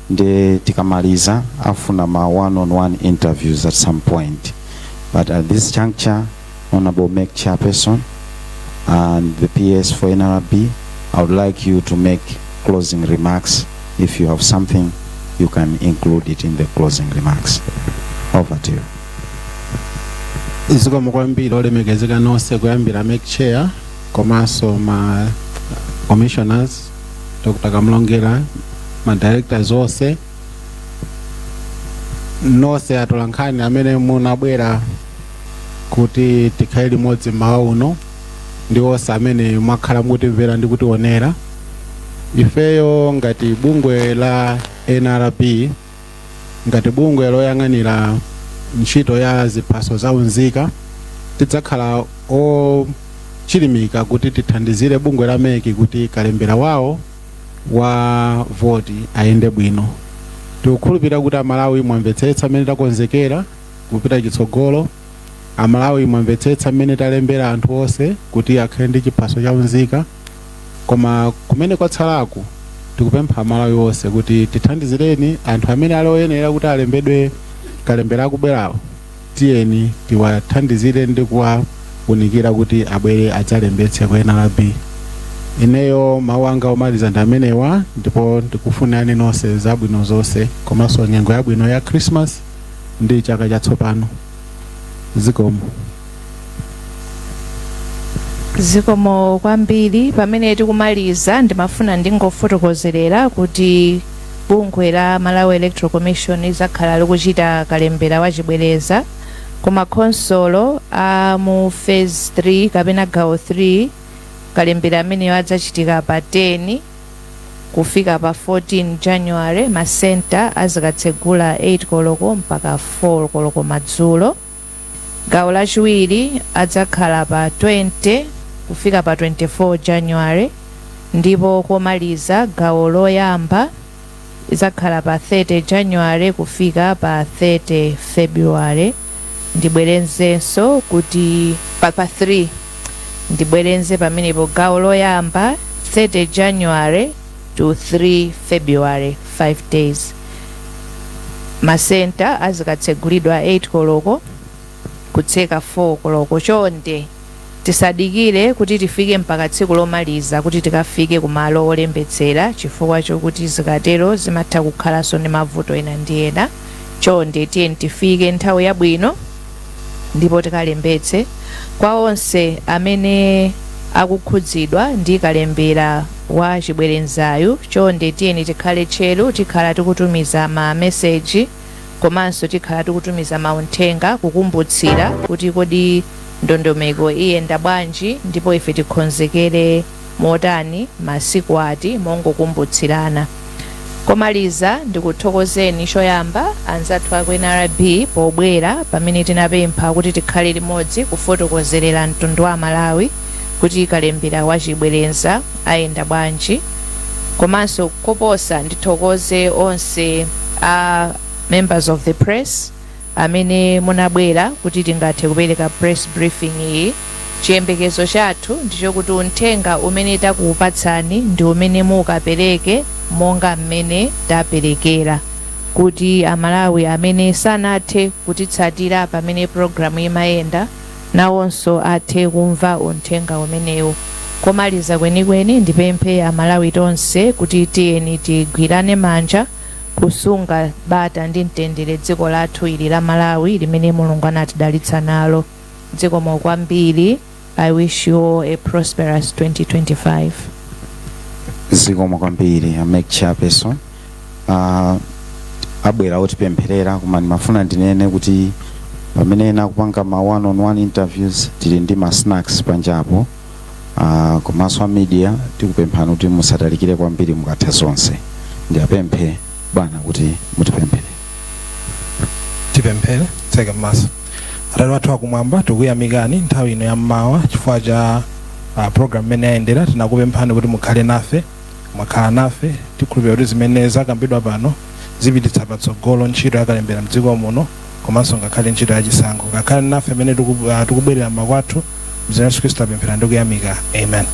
S1: ndi tikamaliza afuna ma one-on-one interviews at some point. But at this juncture, Honorable MEC chairperson and the PS for NRB, I would like you to make closing remarks. If you have something, you can include it in the closing remarks. Over to you.
S5: Zikomo kwambiri olemekezeka nonse kuyambira MEC chair komanso ma commissioners, Dr. Kamlongera, ma directors onse nonse atolankhani amene munabwera kuti tikhale limodzi mmawa uno ndi onse amene mwakhala mukutimvera ndi kutionera. Ifeyo ngati bungwe la NRB, ngati bungwe loyang'anira ntchito ya ziphaso za unzika, tidzakhala ochilimika kuti tithandizire bungwe la MEC kuti kalembera wawo wa voti ayende bwino. Tikukhulupirira kuti Amalawi mwamvetsetsa amene takonzekera kupita chitsogolo. Amalawi mwamvetsetsa amene talembera anthu onse kuti akhale ndi chiphaso cha unzika. Koma kumene kwatsalako tikupempha Amalawi onse kuti tithandizireni anthu amene ali oyenera kuti alembedwe kalembera akubwerawo. Tiyeni tiwathandizire ndi kuwaunikira kuti abwere adzalembetse kwa NRB. Ineyo mawu anga omaliza ndi amenewa, ndipo ndikufunirani nonse zabwino zonse komanso nyengo yabwino ya Christmas ndi chaka chatsopano. Zikomo.
S3: Zikomo kwambiri. Pamene tikumaliza ndimafuna ndingofotokozerera kuti bungwe la Malawi Electoral Commission izakhala likuchita kalembera wachibwereza koma konsolo mu phase 3 kapena gawo 3 kalembera amene adzachitika pa 10 kufika pa 14 January. Masenta azikatsegula 8 koloko mpaka 4 koloko madzulo. Gawo lachiwiri adzakhala pa 20 kufika pa 24 January, ndipo komaliza gawo loyamba izakhala pa 30 January kufika pa 30 February. Ndibwerenzenso kuti pa 3 ndibwerenze pamenepo gawo loyamba 30 January to 3 February, 5 days. Masenta azikatsegulidwa 8 koloko kutseka 4 koloko. Chonde tisadikire kuti tifike mpaka tsiku lomaliza kuti tikafike kumalo olembetsera, chifukwa chokuti zikatero zimatha kukhalanso ndi mavuto ena ndi ena. Chonde tiyeni tifike nthawi yabwino ndipo tikalembetse. Kwa onse amene akukhudzidwa ndi kalembera wa chibwerenzayu, chonde tiyeni tikhale tcheru, tikhala tikutumiza ma message komanso tikhala tikutumiza mauthenga kukumbutsira kuti kodi ndondomeko iyenda bwanji ndipo ife tikonzekere motani masiku ati mongokumbutsirana. Komaliza ndikuthokozeni choyamba anzathu aku NRB pobwera pamene tinapempha kuti tikhale limodzi kufotokozerera mtundu wa Malawi kuti kalembera wachibwerenza ayenda bwanji. Komanso koposa ndithokoze onse a members of the press amene munabwera kuti tingathe kupereka press briefing iyi. Chiyembekezo chathu ndicho kuti uthenga umene takupatsani ndi umene mukapereke monga mmene taperekera, kuti Amalawi amene sanathe kutitsatira pamene programu imayenda nawonso athe kumva uthenga umenewu. Komaliza kwenikweni ndipemphe Amalawi tonse kuti tiyeni tigwirane manja kusunga bata ndi mtendere dziko lathu ili la Malawi limene Mulungu anatidalitsa nalo. Zikomo kwambiri. I wish you all a prosperous 2025.
S1: Zikomo kwambiri MEC chairperson. Abwera otipempherera koma ndimafuna ndinene kuti pamene nakupanga ma one-on-one interviews tili ndi ma snacks panjapo. Komanso media tikupemphani kuti musatalikire kwambiri mukatha zonse. Ndiyapemphe bwana kuti mutipemphere.
S2: Tipemphere tseka m'maso. Atate wathu akumwamba tikuyamikani nthawi ino yammawa chifukwa cha program imene yayendera. Tinakupemphani kuti mukhale nafe, mwakhala nafe. Tikhulupirira kuti zimene zakambidwa pano zipititsa patsogolo ntchito yakalembera mdziko muno komanso ngakhale ntchito yachisankho. Ngakhale nafe amene tikubwerera makwathu mzina Yesu Khristu apemphera ndi kuyamika. Amen.